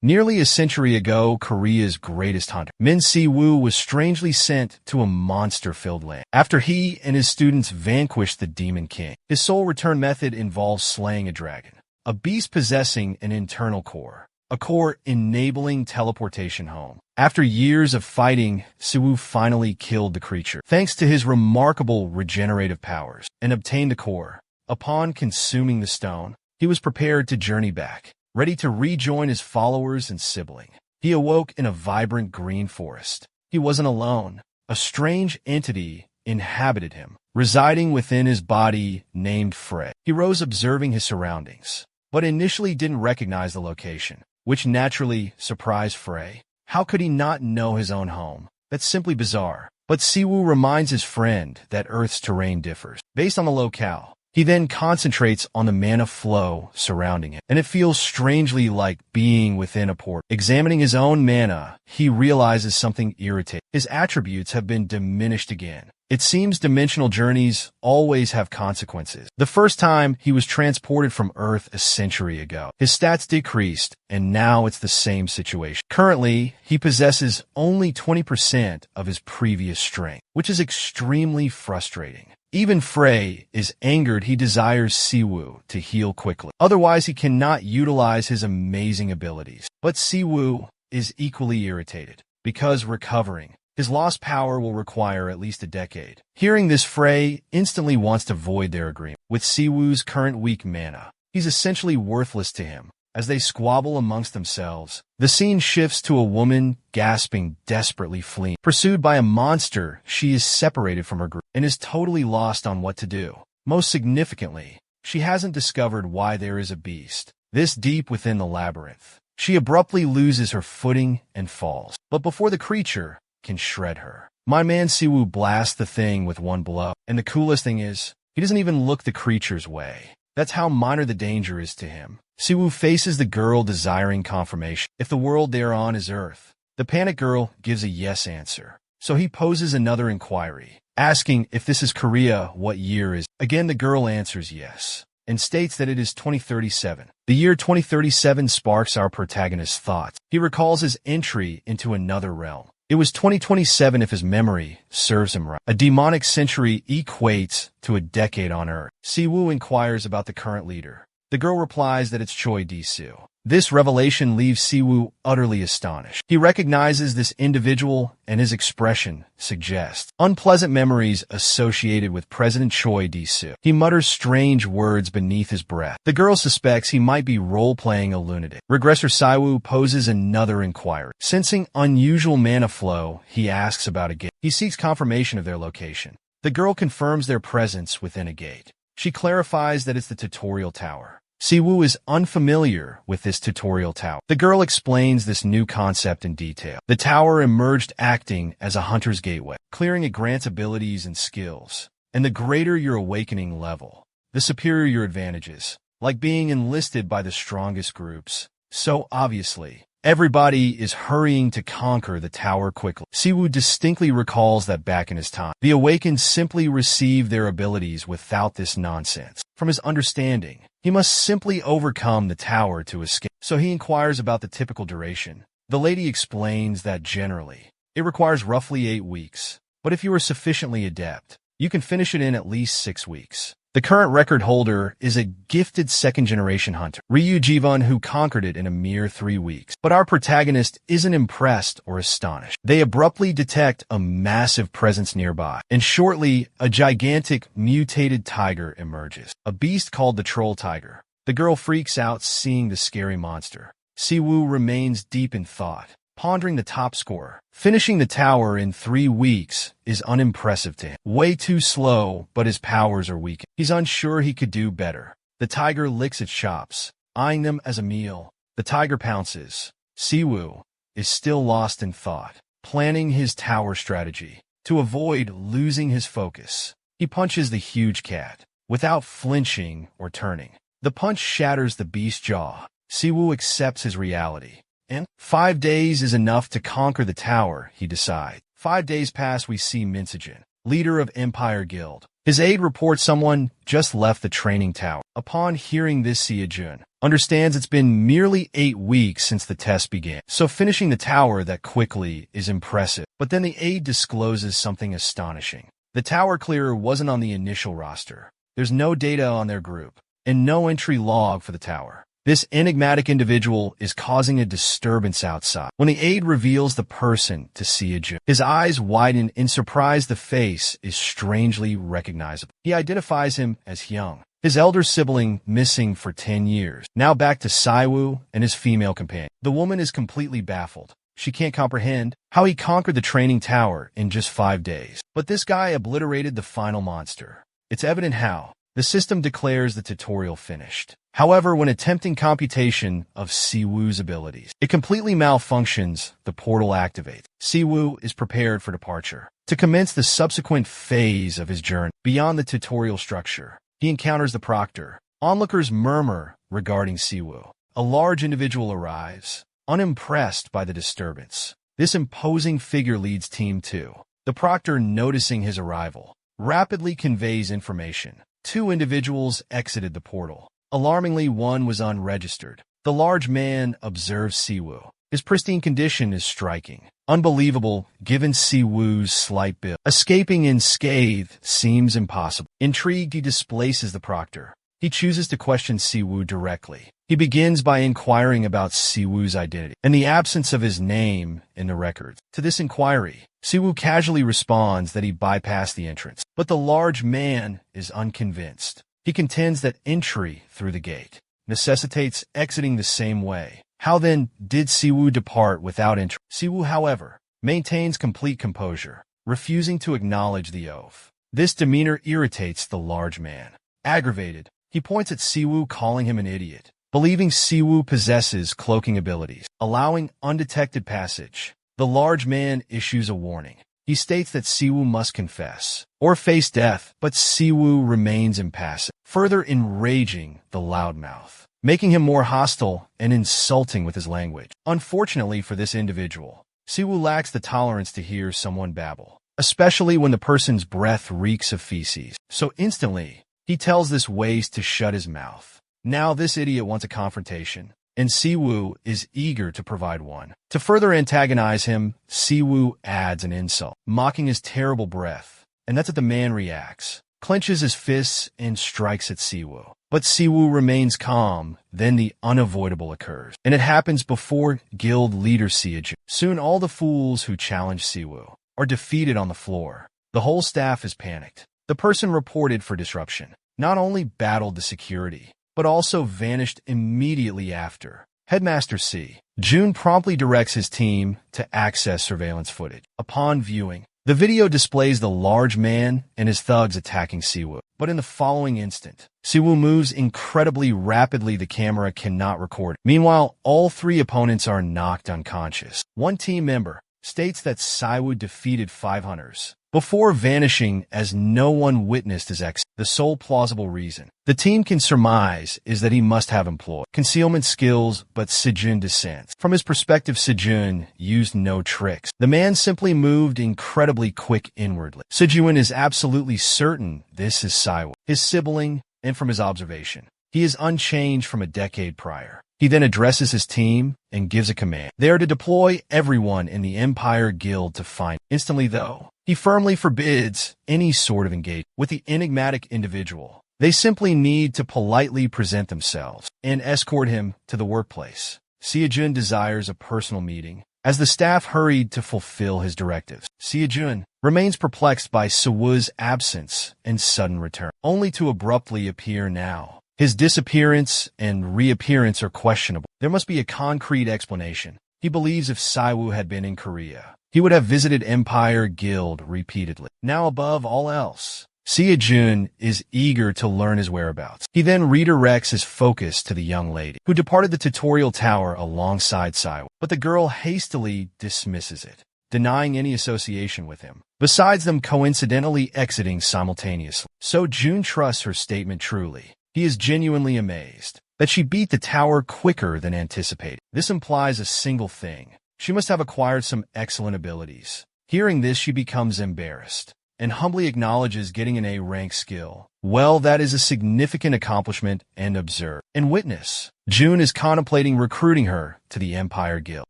Nearly a century ago, Korea's greatest hunter, Min Si-woo, was strangely sent to a monster-filled land. After he and his students vanquished the Demon King, his soul return method involves slaying a dragon, a beast possessing an internal core, a core enabling teleportation home. After years of fighting, Si-woo finally killed the creature, thanks to his remarkable regenerative powers, and obtained the core. Upon consuming the stone, he was prepared to journey back, ready to rejoin his followers and sibling. He awoke in a vibrant green forest. He wasn't alone. A strange entity inhabited him, residing within his body named Frey. He rose observing his surroundings, but initially didn't recognize the location, which naturally surprised Frey. How could he not know his own home? That's simply bizarre. But Si-woo reminds his friend that Earth's terrain differs based on the locale. He then concentrates on the mana flow surrounding it, and it feels strangely like being within a portal. Examining his own mana, he realizes something irritating. His attributes have been diminished again. It seems dimensional journeys always have consequences. The first time, he was transported from Earth a century ago. His stats decreased, and now it's the same situation. Currently, he possesses only 20% of his previous strength, which is extremely frustrating. Even Frey is angered. He desires Si-woo to heal quickly. Otherwise, he cannot utilize his amazing abilities. But Si-woo is equally irritated, because recovering his lost power will require at least a decade. Hearing this, Frey instantly wants to void their agreement. With Si-woo's current weak mana, he's essentially worthless to him. As they squabble amongst themselves, the scene shifts to a woman gasping, desperately fleeing. Pursued by a monster, she is separated from her group and is totally lost on what to do. Most significantly, she hasn't discovered why there is a beast this deep within the labyrinth. She abruptly loses her footing and falls. But before the creature can shred her, my man Si-woo blasts the thing with one blow. And the coolest thing is, he doesn't even look the creature's way. That's how minor the danger is to him. Si-woo faces the girl desiring confirmation. If the world they are on is Earth, the panicked girl gives a yes answer. So he poses another inquiry, asking if this is Korea, what year is. Again, the girl answers yes, and states that it is 2037. The year 2037 sparks our protagonist's thoughts. He recalls his entry into another realm. It was 2027 if his memory serves him right. A demonic century equates to a decade on Earth. Si-woo inquires about the current leader. The girl replies that it's Choi Di-soo. This revelation leaves Si-woo utterly astonished. He recognizes this individual, and his expression suggests unpleasant memories associated with President Choi Di-soo. He mutters strange words beneath his breath. The girl suspects he might be role-playing a lunatic. Regressor Si-woo poses another inquiry. Sensing unusual mana flow, he asks about a gate. He seeks confirmation of their location. The girl confirms their presence within a gate. She clarifies that it's the tutorial tower. Si-woo is unfamiliar with this tutorial tower. The girl explains this new concept in detail. The tower emerged acting as a hunter's gateway. Clearing it grants abilities and skills. And the greater your awakening level, the superior your advantages, like being enlisted by the strongest groups. So obviously, everybody is hurrying to conquer the tower quickly. Si-woo distinctly recalls that back in his time, the awakened simply received their abilities without this nonsense. From his understanding, he must simply overcome the tower to escape. So he inquires about the typical duration. The lady explains that generally, it requires roughly 8 weeks. But if you are sufficiently adept, you can finish it in at least 6 weeks. The current record holder is a gifted second-generation hunter, Ryu Ji-won, who conquered it in a mere 3 weeks. But our protagonist isn't impressed or astonished. They abruptly detect a massive presence nearby, and shortly, a gigantic, mutated tiger emerges, a beast called the Troll Tiger. The girl freaks out seeing the scary monster. Si-woo remains deep in thought, pondering the top score. Finishing the tower in 3 weeks is unimpressive to him. Way too slow, but his powers are weak. He's unsure he could do better. The tiger licks its chops, eyeing them as a meal. The tiger pounces. Si-woo is still lost in thought, planning his tower strategy. To avoid losing his focus, he punches the huge cat, without flinching or turning. The punch shatters the beast's jaw. Si-woo accepts his reality. And 5 days is enough to conquer the tower, he decides. 5 days pass. We see Minsogen, leader of Empire Guild. His aide reports someone just left the training tower. Upon hearing this, Seo-jun understands it's been merely 8 weeks since the test began, so finishing the tower that quickly is impressive. But then the aide discloses something astonishing. The tower clearer wasn't on the initial roster. There's no data on their group, and no entry log for the tower. This enigmatic individual is causing a disturbance outside. When the aide reveals the person to Seo-jun, his eyes widen in surprise. The face is strangely recognizable. He identifies him as Hyung, his elder sibling missing for 10 years. Now back to Siwoo and his female companion. The woman is completely baffled. She can't comprehend how he conquered the training tower in just 5 days. But this guy obliterated the final monster. It's evident how. The system declares the tutorial finished. However, when attempting computation of Siwoo's abilities, it completely malfunctions. The portal activates. Siwoo is prepared for departure. To commence the subsequent phase of his journey beyond the tutorial structure, he encounters the proctor. Onlookers murmur regarding Siwoo. A large individual arrives, unimpressed by the disturbance. This imposing figure leads Team 2. The proctor, noticing his arrival, rapidly conveys information. 2 individuals exited the portal. Alarmingly, one was unregistered. The large man observes Siwoo. His pristine condition is striking. Unbelievable, given Siwoo's slight build. Escaping unscathed seems impossible. Intrigued, he displaces the proctor. He chooses to question Siwoo directly. He begins by inquiring about Siwoo's identity and the absence of his name in the records. To this inquiry, Siwoo casually responds that he bypassed the entrance. But the large man is unconvinced. He contends that entry through the gate necessitates exiting the same way. How then did Siwoo depart without entry? Siwoo, however, maintains complete composure, refusing to acknowledge the oath. This demeanor irritates the large man. Aggravated, he points at Siwoo, calling him an idiot. Believing Siwoo possesses cloaking abilities, allowing undetected passage, the large man issues a warning. He states that Siwoo must confess or face death, but Siwoo remains impassive, further enraging the loudmouth, making him more hostile and insulting with his language. Unfortunately for this individual, Siwoo lacks the tolerance to hear someone babble, especially when the person's breath reeks of feces. So instantly, he tells this waste to shut his mouth. Now this idiot wants a confrontation, and Siwoo is eager to provide one. To further antagonize him, Siwoo adds an insult, mocking his terrible breath, and that's what the man reacts, clenches his fists, and strikes at Siwoo. But Siwoo remains calm. Then the unavoidable occurs, and it happens before guild leader Seo-jun. Soon all the fools who challenge Siwoo are defeated on the floor. The whole staff is panicked. The person reported for disruption not only battled the security, but also vanished immediately after. Headmaster Seo-jun promptly directs his team to access surveillance footage. Upon viewing, the video displays the large man and his thugs attacking Siwoo. But in the following instant, Siwoo moves incredibly rapidly. The camera cannot record. Meanwhile, all 3 opponents are knocked unconscious. One team member states that Siwoo defeated 5 hunters before vanishing as no one witnessed his exit. The sole plausible reason the team can surmise is that he must have employed concealment skills, but Seo-jun dissents. From his perspective, Seo-jun used no tricks. The man simply moved incredibly quick inwardly. Seo-jun is absolutely certain this is Siwoo, his sibling, and from his observation, he is unchanged from a decade prior. He then addresses his team and gives a command. They are to deploy everyone in the Empire Guild to find. Instantly, though, he firmly forbids any sort of engagement with the enigmatic individual. They simply need to politely present themselves and escort him to the workplace. Seo-jun desires a personal meeting. As the staff hurried to fulfill his directives, Seo-jun remains perplexed by Siwoo's absence and sudden return, only to abruptly appear now. His disappearance and reappearance are questionable. There must be a concrete explanation. He believes if Siwoo had been in Korea, he would have visited Empire Guild repeatedly. Now above all else, Seo-jun is eager to learn his whereabouts. He then redirects his focus to the young lady, who departed the tutorial tower alongside Siwoo. But the girl hastily dismisses it, denying any association with him, besides them coincidentally exiting simultaneously. So Jun trusts her statement truly. He is genuinely amazed that she beat the tower quicker than anticipated. This implies a single thing. She must have acquired some excellent abilities. Hearing this, she becomes embarrassed. and humbly acknowledges getting an A-rank skill. Well, that is a significant accomplishment and observe. And witness, June is contemplating recruiting her to the Empire Guild.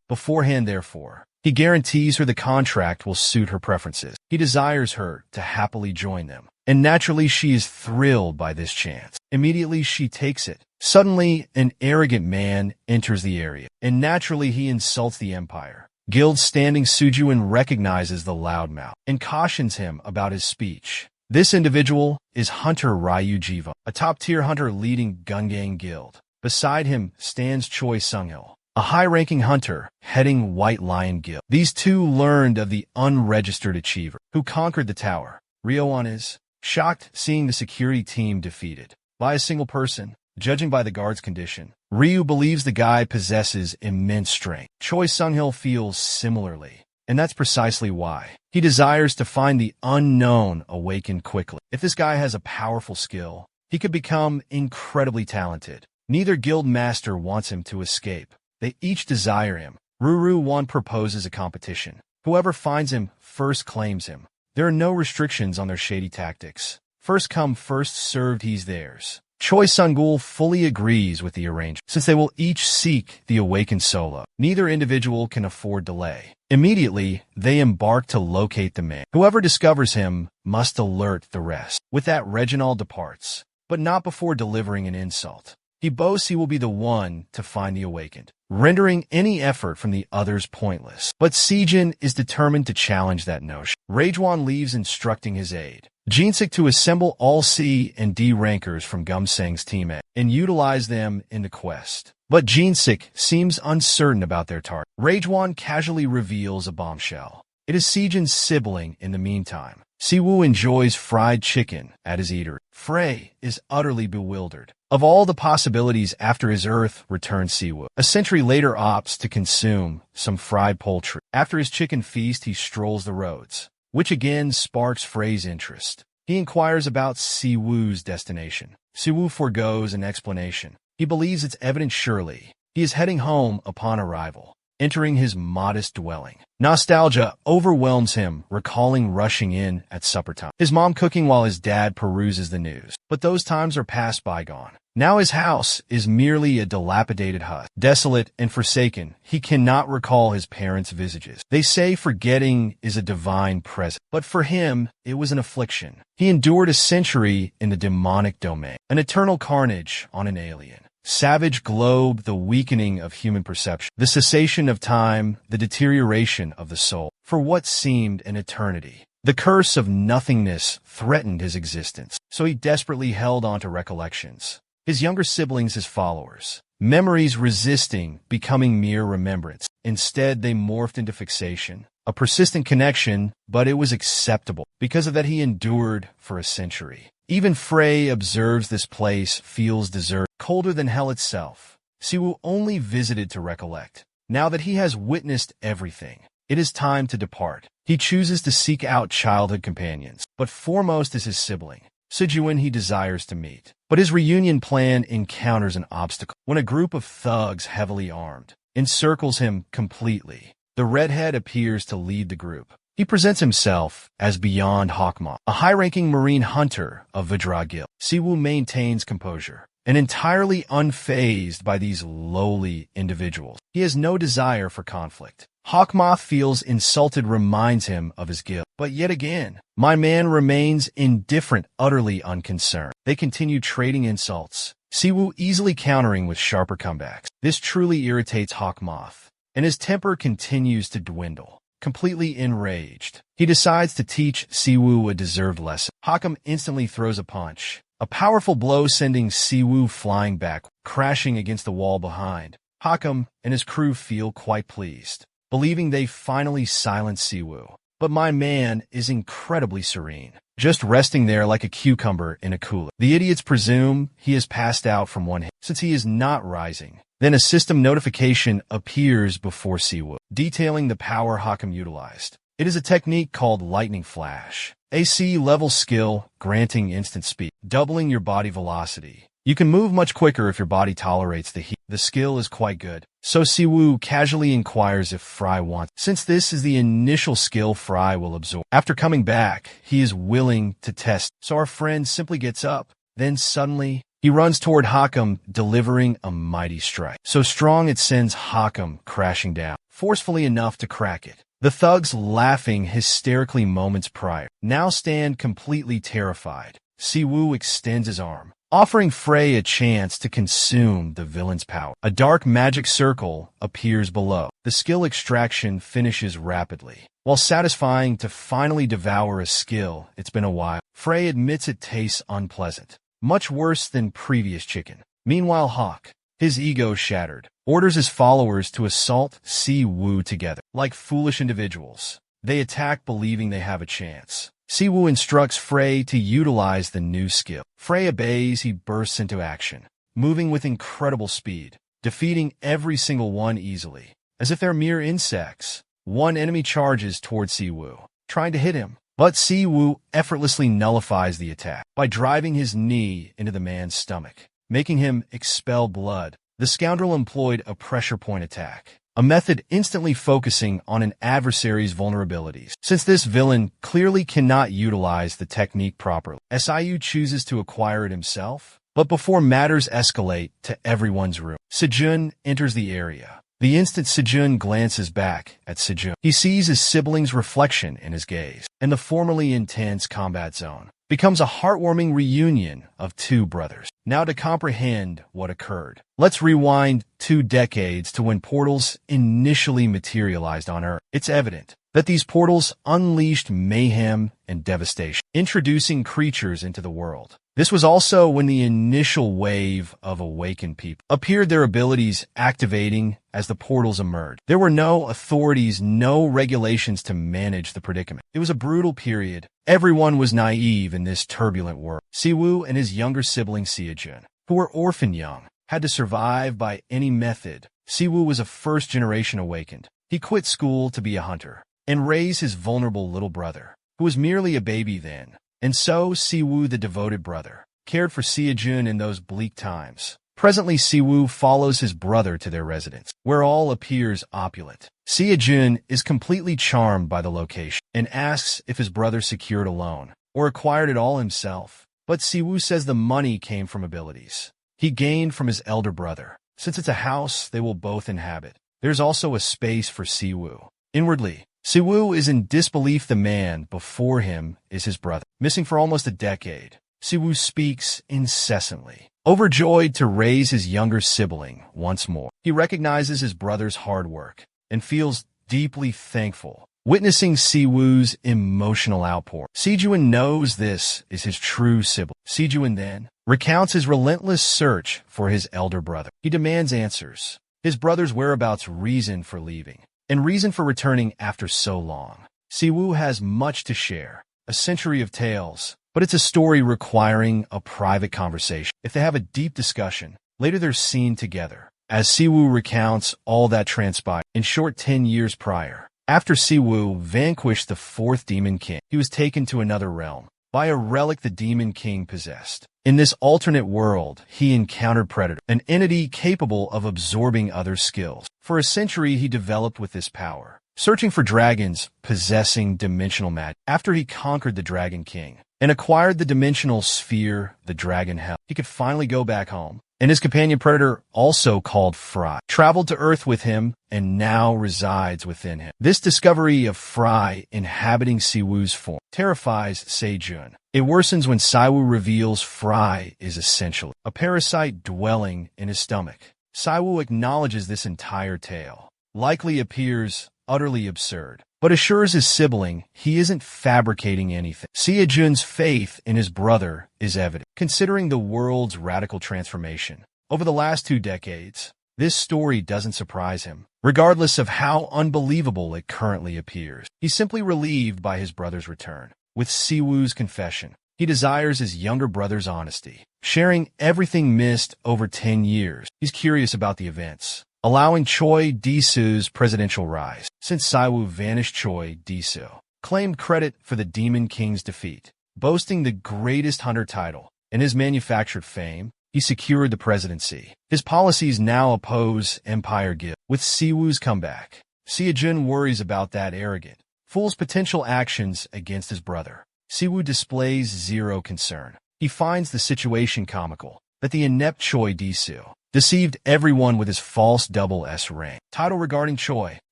Beforehand, therefore, he guarantees her the contract will suit her preferences. He desires her to happily join them. And naturally, she is thrilled by this chance. Immediately, she takes it. Suddenly, an arrogant man enters the area, and naturally, he insults the Empire. Guild standing Sujuin recognizes the loudmouth and cautions him about his speech. This individual is Hunter Ryu Jiva, a top-tier hunter leading Gungang Guild. Beside him stands Choi Sunghil, a high-ranking hunter heading White Lion Guild. These two learned of the unregistered achiever who conquered the tower. Ryoan is shocked seeing the security team defeated by a single person. Judging by the guard's condition, Ryu believes the guy possesses immense strength. Choi Sunghil feels similarly, and that's precisely why he desires to find the unknown awaken quickly. If this guy has a powerful skill, he could become incredibly talented. Neither guild master wants him to escape. They each desire him. Ruru Wan proposes a competition. Whoever finds him first claims him. There are no restrictions on their shady tactics. First come, first served, he's theirs. Choi Sungul fully agrees with the arrangement, since they will each seek the awakened solo. Neither individual can afford delay. Immediately, they embark to locate the man. Whoever discovers him must alert the rest. With that, Reginald departs, but not before delivering an insult. He boasts he will be the one to find the awakened, rendering any effort from the others pointless. But Sejin is determined to challenge that notion. Rajuan leaves instructing his aide, Jinsik, to assemble all C and D rankers from Gumseng's team A and utilize them in the quest. But Jinsik seems uncertain about their target. Rajuan casually reveals a bombshell. It is Sejin's sibling in the meantime. Siwoo enjoys fried chicken at his eatery. Frey is utterly bewildered. Of all the possibilities after his Earth returns Siwoo, a century later opts to consume some fried poultry. After his chicken feast, he strolls the roads, which again sparks Frey's interest. He inquires about Siwoo's destination. Siwoo forgoes an explanation. He believes it's evident surely. He is heading home upon arrival, entering his modest dwelling. Nostalgia overwhelms him, recalling rushing in at supper time, his mom cooking while his dad peruses the news. But those times are past bygone. Now his house is merely a dilapidated hut. Desolate and forsaken, he cannot recall his parents' visages. They say forgetting is a divine present, but for him, it was an affliction. He endured a century in the demonic domain, an eternal carnage on an alien. Savage globe, the weakening of human perception, the cessation of time, the deterioration of the soul. For what seemed an eternity, the curse of nothingness threatened his existence, so he desperately held on to recollections. His younger siblings, his followers. Memories resisting becoming mere remembrance. Instead, they morphed into fixation, a persistent connection, but it was acceptable. Because of that, he endured for a century. Even Frey observes this place, feels deserted, colder than hell itself. Siwoo only visited to recollect. Now that he has witnessed everything, it is time to depart. He chooses to seek out childhood companions, but foremost is his sibling, Sijuin, he desires to meet. But his reunion plan encounters an obstacle when a group of thugs heavily armed encircles him completely. The redhead appears to lead the group. He presents himself as Beyond Hawkmoth, a high-ranking marine hunter of Vajra Guild. Siwoo maintains composure and entirely unfazed by these lowly individuals. He has no desire for conflict. Hawkmoth feels insulted, reminds him of his guild. But yet again, my man remains indifferent, utterly unconcerned. They continue trading insults, Siwoo easily countering with sharper comebacks. This truly irritates Hawkmoth, and his temper continues to dwindle. Completely enraged, he decides to teach Siwoo a deserved lesson. Hawkam instantly throws a punch, a powerful blow sending Siwoo flying back, crashing against the wall behind. Hawkam and his crew feel quite pleased, believing they finally silenced Siwoo. But my man is incredibly serene, just resting there like a cucumber in a cooler. The idiots presume he has passed out from one hit, since he is not rising. Then a system notification appears before Siwoo, detailing the power Hawkam utilized. It is a technique called Lightning Flash, AC level skill granting instant speed, doubling your body velocity. You can move much quicker if your body tolerates the heat. The skill is quite good. So Siwoo casually inquires if Fry wants. Since this is the initial skill Fry will absorb. After coming back, he is willing to test. So our friend simply gets up. Then suddenly, he runs toward Hakam, delivering a mighty strike. So strong it sends Hakam crashing down, forcefully enough to crack it. The thugs, laughing hysterically moments prior, now stand completely terrified. Siwoo extends his arm, offering Frey a chance to consume the villain's power. A dark magic circle appears below. The skill extraction finishes rapidly. While satisfying to finally devour a skill, it's been a while. Frey admits it tastes unpleasant, much worse than previous chicken. Meanwhile, Hawk, his ego shattered, orders his followers to assault Siwoo together. Like foolish individuals, they attack believing they have a chance. Siwoo instructs Frey to utilize the new skill. Frey obeys. He bursts into action, moving with incredible speed, defeating every single one easily, as if they're mere insects. One enemy charges toward Siwoo, trying to hit him, but Siwoo effortlessly nullifies the attack by driving his knee into the man's stomach, making him expel blood. The scoundrel employed a pressure point attack, a method instantly focusing on an adversary's vulnerabilities. Since this villain clearly cannot utilize the technique properly, Siwoo chooses to acquire it himself. But before matters escalate to everyone's ruin, Sejun enters the area. The instant Sejun glances back at Sejun, he sees his sibling's reflection in his gaze, and the formerly intense combat zone becomes a heartwarming reunion of two brothers. Now to comprehend what occurred, let's rewind 2 decades to when portals initially materialized on Earth. It's evident that these portals unleashed mayhem and devastation, introducing creatures into the world. This was also when the initial wave of awakened people appeared, their abilities activating as the portals emerged. There were no authorities, no regulations to manage the predicament. It was a brutal period. Everyone was naive in this turbulent world. Siwoo and his younger sibling Sejun, who were orphan young, had to survive by any method. Siwoo was a first-generation awakened. He quit school to be a hunter and raise his vulnerable little brother, who was merely a baby then. And so Siwoo, the devoted brother, cared for Sejun in those bleak times. Presently, Siwoo follows his brother to their residence, where all appears opulent. Sejun is completely charmed by the location and asks if his brother secured a loan or acquired it all himself. But Siwoo says the money came from abilities he gained from his elder brother. Since it's a house they will both inhabit, there's also a space for Siwoo. Inwardly, Siwoo is in disbelief. The man before him is his brother, missing for almost a decade. Siwoo speaks incessantly, overjoyed to raise his younger sibling once more. He recognizes his brother's hard work and feels deeply thankful, witnessing Siwoo's emotional outpour. Sejun knows this is his true sibling. Sejun then recounts his relentless search for his elder brother. He demands answers, his brother's whereabouts, reason for leaving, and reason for returning after so long. Siwoo has much to share, a century of tales, but it's a story requiring a private conversation. If they have a deep discussion, later they're seen together, as Siwoo recounts all that transpired. In short, 10 years prior, after Siwoo vanquished the 4th Demon King, he was taken to another realm by a relic the Demon King possessed. In this alternate world, he encountered Predator, an entity capable of absorbing other skills. For a century, he developed with this power, searching for dragons possessing dimensional magic. After he conquered the Dragon King and acquired the dimensional sphere, the Dragon Hell, he could finally go back home. And his companion Predator, also called Fry, traveled to Earth with him and now resides within him. This discovery of Fry inhabiting Siwoo's form terrifies Sejun. It worsens when Siwoo reveals Fry is essentially a parasite dwelling in his stomach. Siwoo acknowledges this entire tale likely appears utterly absurd, but assures his sibling he isn't fabricating anything. Sejun's faith in his brother is evident, considering the world's radical transformation over the last 2 decades. This story doesn't surprise him, regardless of how unbelievable it currently appears. He's simply relieved by his brother's return. With Siwoo's confession, he desires his younger brother's honesty, sharing everything missed over 10 years. He's curious about the events, allowing Choi Disu's presidential rise. Since Siwoo vanished, Choi Disu claimed credit for the Demon King's defeat, boasting the greatest hunter title. In his manufactured fame, he secured the presidency. His policies now oppose Empire Guild. With Siwoo's comeback, Seojun worries about that arrogant fool's potential actions against his brother. Siwoo displays zero concern. He finds the situation comical that the inept Choi Disu deceived everyone with his false double S rank. Title regarding Choi.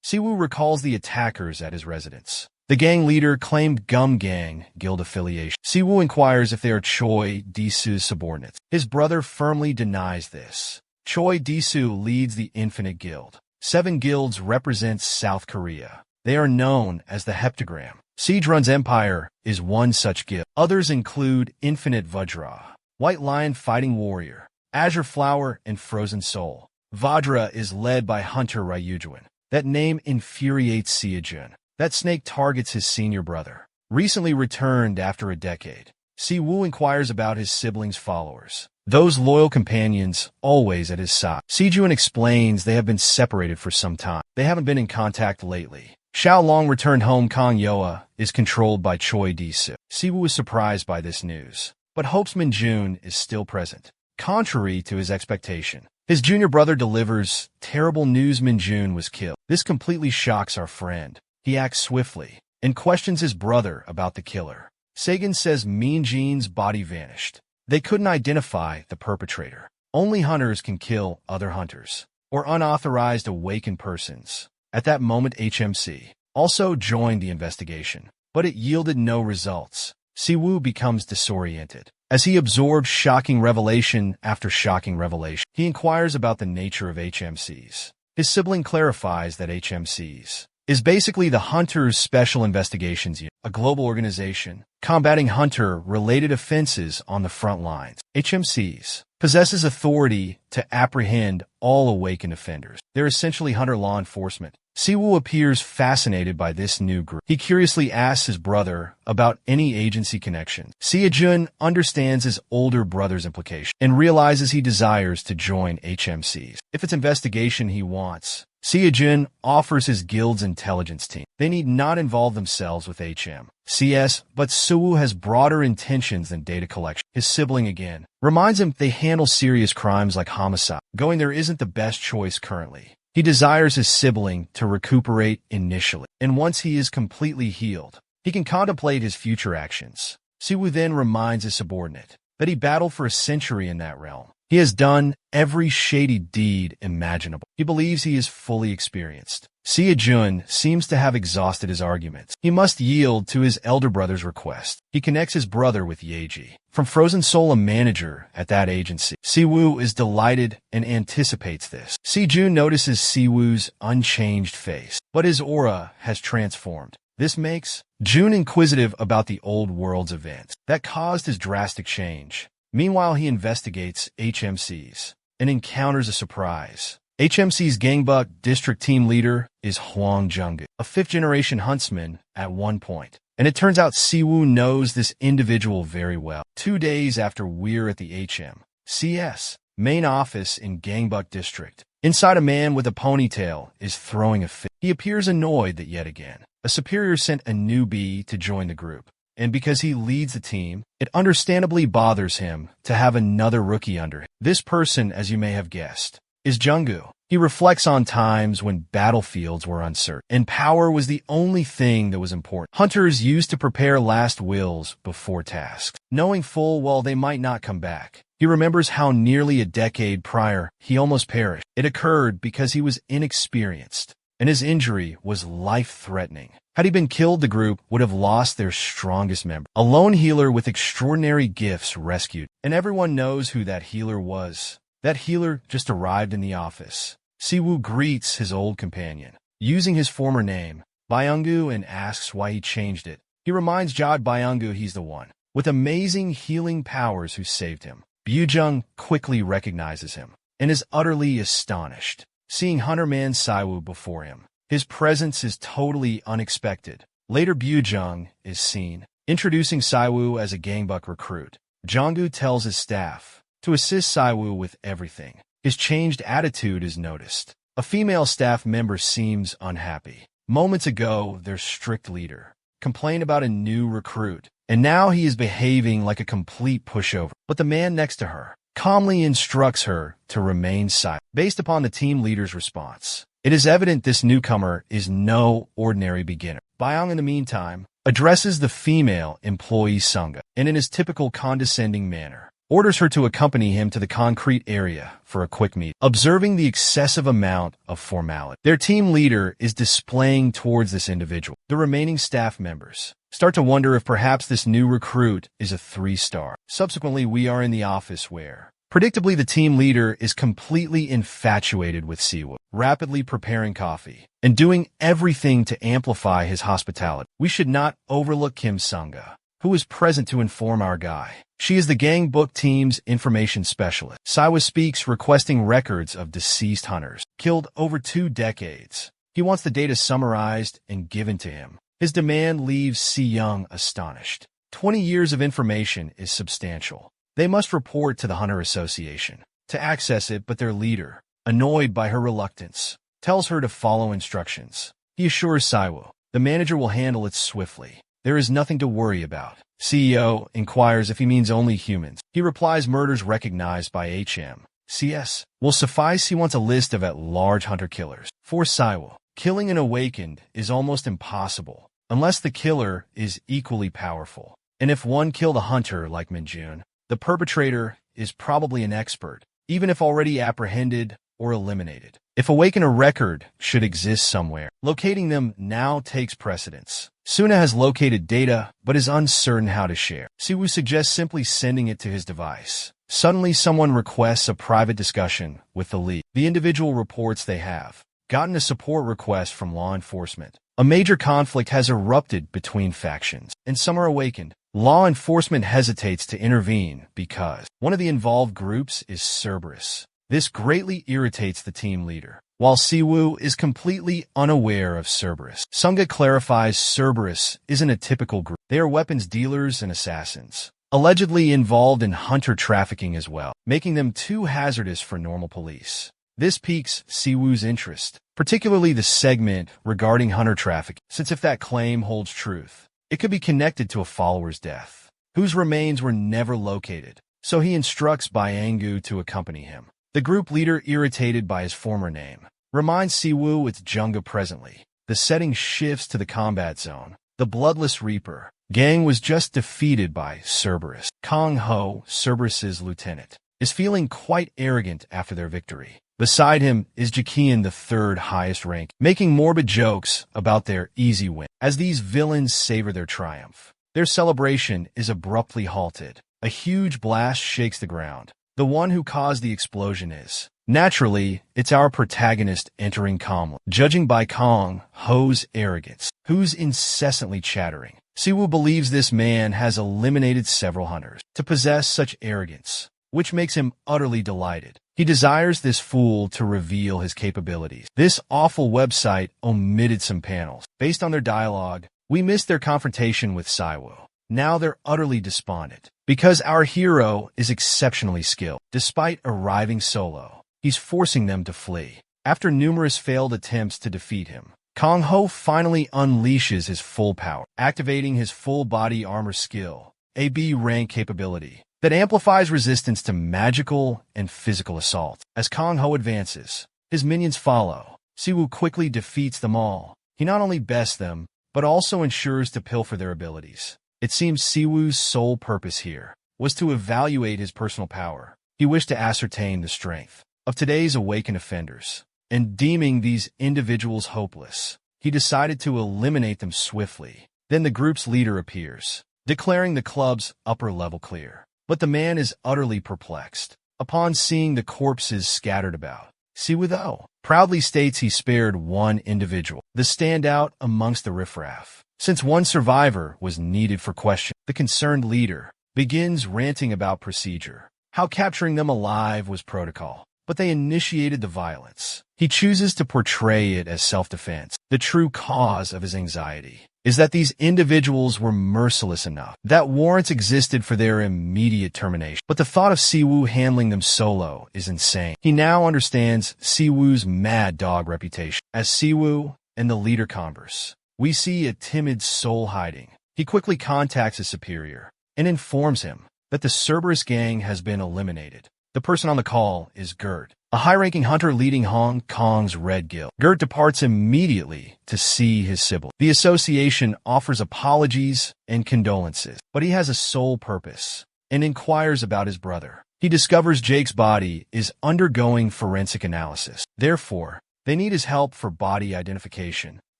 Siwoo recalls the attackers at his residence. The gang leader claimed Gum Gang guild affiliation. Siwoo inquires if they are Choi Disu's subordinates. His brother firmly denies this. Choi Disu leads the Infinite Guild. 7 guilds represent South Korea. They are known as the Heptagram. Siege Run's Empire is one such guild. Others include Infinite Vajra, White Lion Fighting Warrior, Azure Flower, and Frozen Soul. Vajra is led by Hunter Ryujuin. That name infuriates Seojun. That snake targets his senior brother. Recently returned after a decade, Siwoo inquires about his siblings' followers. Those loyal companions always at his side. Seojun explains they have been separated for some time. They haven't been in contact lately. Xiao Long returned home. Kang Yoa is controlled by Choi Disu. Siwoo is surprised by this news, but hopes Minjun is still present. Contrary to his expectation, his junior brother delivers terrible news: Minjun was killed. This completely shocks our friend. He acts swiftly and questions his brother about the killer. Sagan says Minjun's body vanished. They couldn't identify the perpetrator. Only hunters can kill other hunters, or unauthorized awakened persons. At that moment, HMC also joined the investigation, but it yielded no results. Siwoo becomes disoriented as he absorbs shocking revelation after shocking revelation. He inquires about the nature of HMCs. His sibling clarifies that HMCs is basically the Hunter's Special Investigations Unit, a global organization combating hunter-related offenses on the front lines. HMCs possesses authority to apprehend all awakened offenders. They're essentially hunter law enforcement. Siwoo appears fascinated by this new group. He curiously asks his brother about any agency connection. Seojun understands his older brother's implication and realizes he desires to join HMCs. If it's investigation he wants, Seojun offers his guild's intelligence team. They need not involve themselves with HMCs, but Siwoo has broader intentions than data collection. His sibling again reminds him they handle serious crimes like homicide. Going there isn't the best choice currently. He desires his sibling to recuperate initially, and once he is completely healed, he can contemplate his future actions. Siwoo then reminds his subordinate that he battled for a century in that realm. He has done every shady deed imaginable. He believes he is fully experienced. Seojun seems to have exhausted his arguments. He must yield to his elder brother's request. He connects his brother with Yeji, from Frozen Soul, a manager at that agency. Siwoo is delighted and anticipates this. Seojun notices Siwoo's unchanged face, but his aura has transformed. This makes Jun inquisitive about the old world's events that caused his drastic change. Meanwhile, he investigates HMCs and encounters a surprise. HMC's Gangbuk district team leader is Hwang Junggu, a 5th-generation huntsman at one point. And it turns out Siwoo knows this individual very well. 2 days after we're at the HMC's main office in Gangbuk district, inside a man with a ponytail is throwing a fit. He appears annoyed that yet again a superior sent a newbie to join the group. And because he leads the team, it understandably bothers him to have another rookie under him. This person, as you may have guessed, is Junggu. He reflects on times when battlefields were uncertain, and power was the only thing that was important. Hunters used to prepare last wills before tasks, knowing full well they might not come back. He remembers how nearly a decade prior he almost perished. It occurred because he was inexperienced, and his injury was life-threatening. Had he been killed, the group would have lost their strongest member. A lone healer with extraordinary gifts rescued, and everyone knows who that healer was. That healer just arrived in the office. Siwoo greets his old companion, using his former name, Byungu, and asks why he changed it. He reminds Jod Byungu he's the one with amazing healing powers who saved him. Byujung quickly recognizes him and is utterly astonished, seeing Hunterman Siwoo before him. His presence is totally unexpected. Later, Byujung is seen introducing Siwoo as a Gangbuk recruit. Junggu tells his staff to assist Siwoo with everything. His changed attitude is noticed. A female staff member seems unhappy. Moments ago, their strict leader complained about a new recruit, and now he is behaving like a complete pushover. But the man next to her calmly instructs her to remain silent. Based upon the team leader's response, it is evident this newcomer is no ordinary beginner. Byung, in the meantime, addresses the female employee Sunga, and in his typical condescending manner, orders her to accompany him to the concrete area for a quick meet. Observing the excessive amount of formality their team leader is displaying towards this individual, the remaining staff members start to wonder if perhaps this new recruit is a 3-star. Subsequently, we are in the office where, predictably, the team leader is completely infatuated with Siwoo, rapidly preparing coffee and doing everything to amplify his hospitality. We should not overlook Kim Sunga, who is present to inform our guy. She is the gang book team's information specialist. Siwoo speaks, requesting records of deceased hunters killed over 2 decades. He wants the data summarized and given to him. His demand leaves Si-young astonished. 20 years of information is substantial. They must report to the Hunter Association to access it, but their leader, annoyed by her reluctance, tells her to follow instructions. He assures Siwoo the manager will handle it swiftly. There is nothing to worry about. CEO inquires if he means only humans. He replies murders recognized by HMCS will suffice. He wants a list of at-large hunter killers. For Siwoo, killing an awakened is almost impossible unless the killer is equally powerful. And if one killed a hunter like Minjun, the perpetrator is probably an expert, even if already apprehended or eliminated. If awaken a record should exist somewhere, locating them now takes precedence. Suna has located data, but is uncertain how to share. Siwoo suggests simply sending it to his device. Suddenly, someone requests a private discussion with the lead. The individual reports they have gotten a support request from law enforcement. A major conflict has erupted between factions, and some are awakened. Law enforcement hesitates to intervene because one of the involved groups is Cerberus. This greatly irritates the team leader, while Siwoo is completely unaware of Cerberus. Sunga clarifies Cerberus isn't a typical group. They are weapons dealers and assassins, allegedly involved in hunter trafficking as well, making them too hazardous for normal police. This piques Siwoo's interest, particularly the segment regarding hunter trafficking, since if that claim holds truth, it could be connected to a follower's death, whose remains were never located. So he instructs Byangu to accompany him. The group leader, irritated by his former name, reminds Siwoo it's Junga presently. The setting shifts to the combat zone. The Bloodless Reaper gang was just defeated by Cerberus. Kong Ho, Cerberus's lieutenant, is feeling quite arrogant after their victory. Beside him is Jakian, the 3rd highest rank, making morbid jokes about their easy win. As these villains savor their triumph, their celebration is abruptly halted. A huge blast shakes the ground. The one who caused the explosion is, naturally, it's our protagonist entering calmly. Judging by Kong Ho's arrogance, who's incessantly chattering, Siwoo believes this man has eliminated several hunters. To possess such arrogance, which makes him utterly delighted, he desires this fool to reveal his capabilities. This awful website omitted some panels. Based on their dialogue, we missed their confrontation with Siwoo. Now they're utterly despondent, because our hero is exceptionally skilled. Despite arriving solo, he's forcing them to flee. After numerous failed attempts to defeat him, Kong Ho finally unleashes his full power, activating his full body armor skill, a B rank capability that amplifies resistance to magical and physical assault. As Kong Ho advances, his minions follow. Siwoo quickly defeats them all. He not only bests them, but also ensures to pilfer their abilities. It seems Siwoo's sole purpose here was to evaluate his personal power. He wished to ascertain the strength of today's awakened offenders, and deeming these individuals hopeless, he decided to eliminate them swiftly. Then the group's leader appears, declaring the club's upper level clear. But the man is utterly perplexed upon seeing the corpses scattered about. Siwoo, though, proudly states he spared one individual, the standout amongst the riffraff. Since one survivor was needed for question, the concerned leader begins ranting about procedure, how capturing them alive was protocol, but they initiated the violence. He chooses to portray it as self-defense. The true cause of his anxiety is that these individuals were merciless enough that warrants existed for their immediate termination. But the thought of Siwoo handling them solo is insane. He now understands Siwoo's mad dog reputation. As Siwoo and the leader converse, we see a timid soul hiding. He quickly contacts his superior and informs him that the Cerberus gang has been eliminated. The person on the call is Gert, a high-ranking hunter leading Hong Kong's Red Guild. Gert departs immediately to see his sibling. The association offers apologies and condolences, but he has a sole purpose and inquires about his brother. He discovers Jake's body is undergoing forensic analysis. Therefore, they need his help for body identification,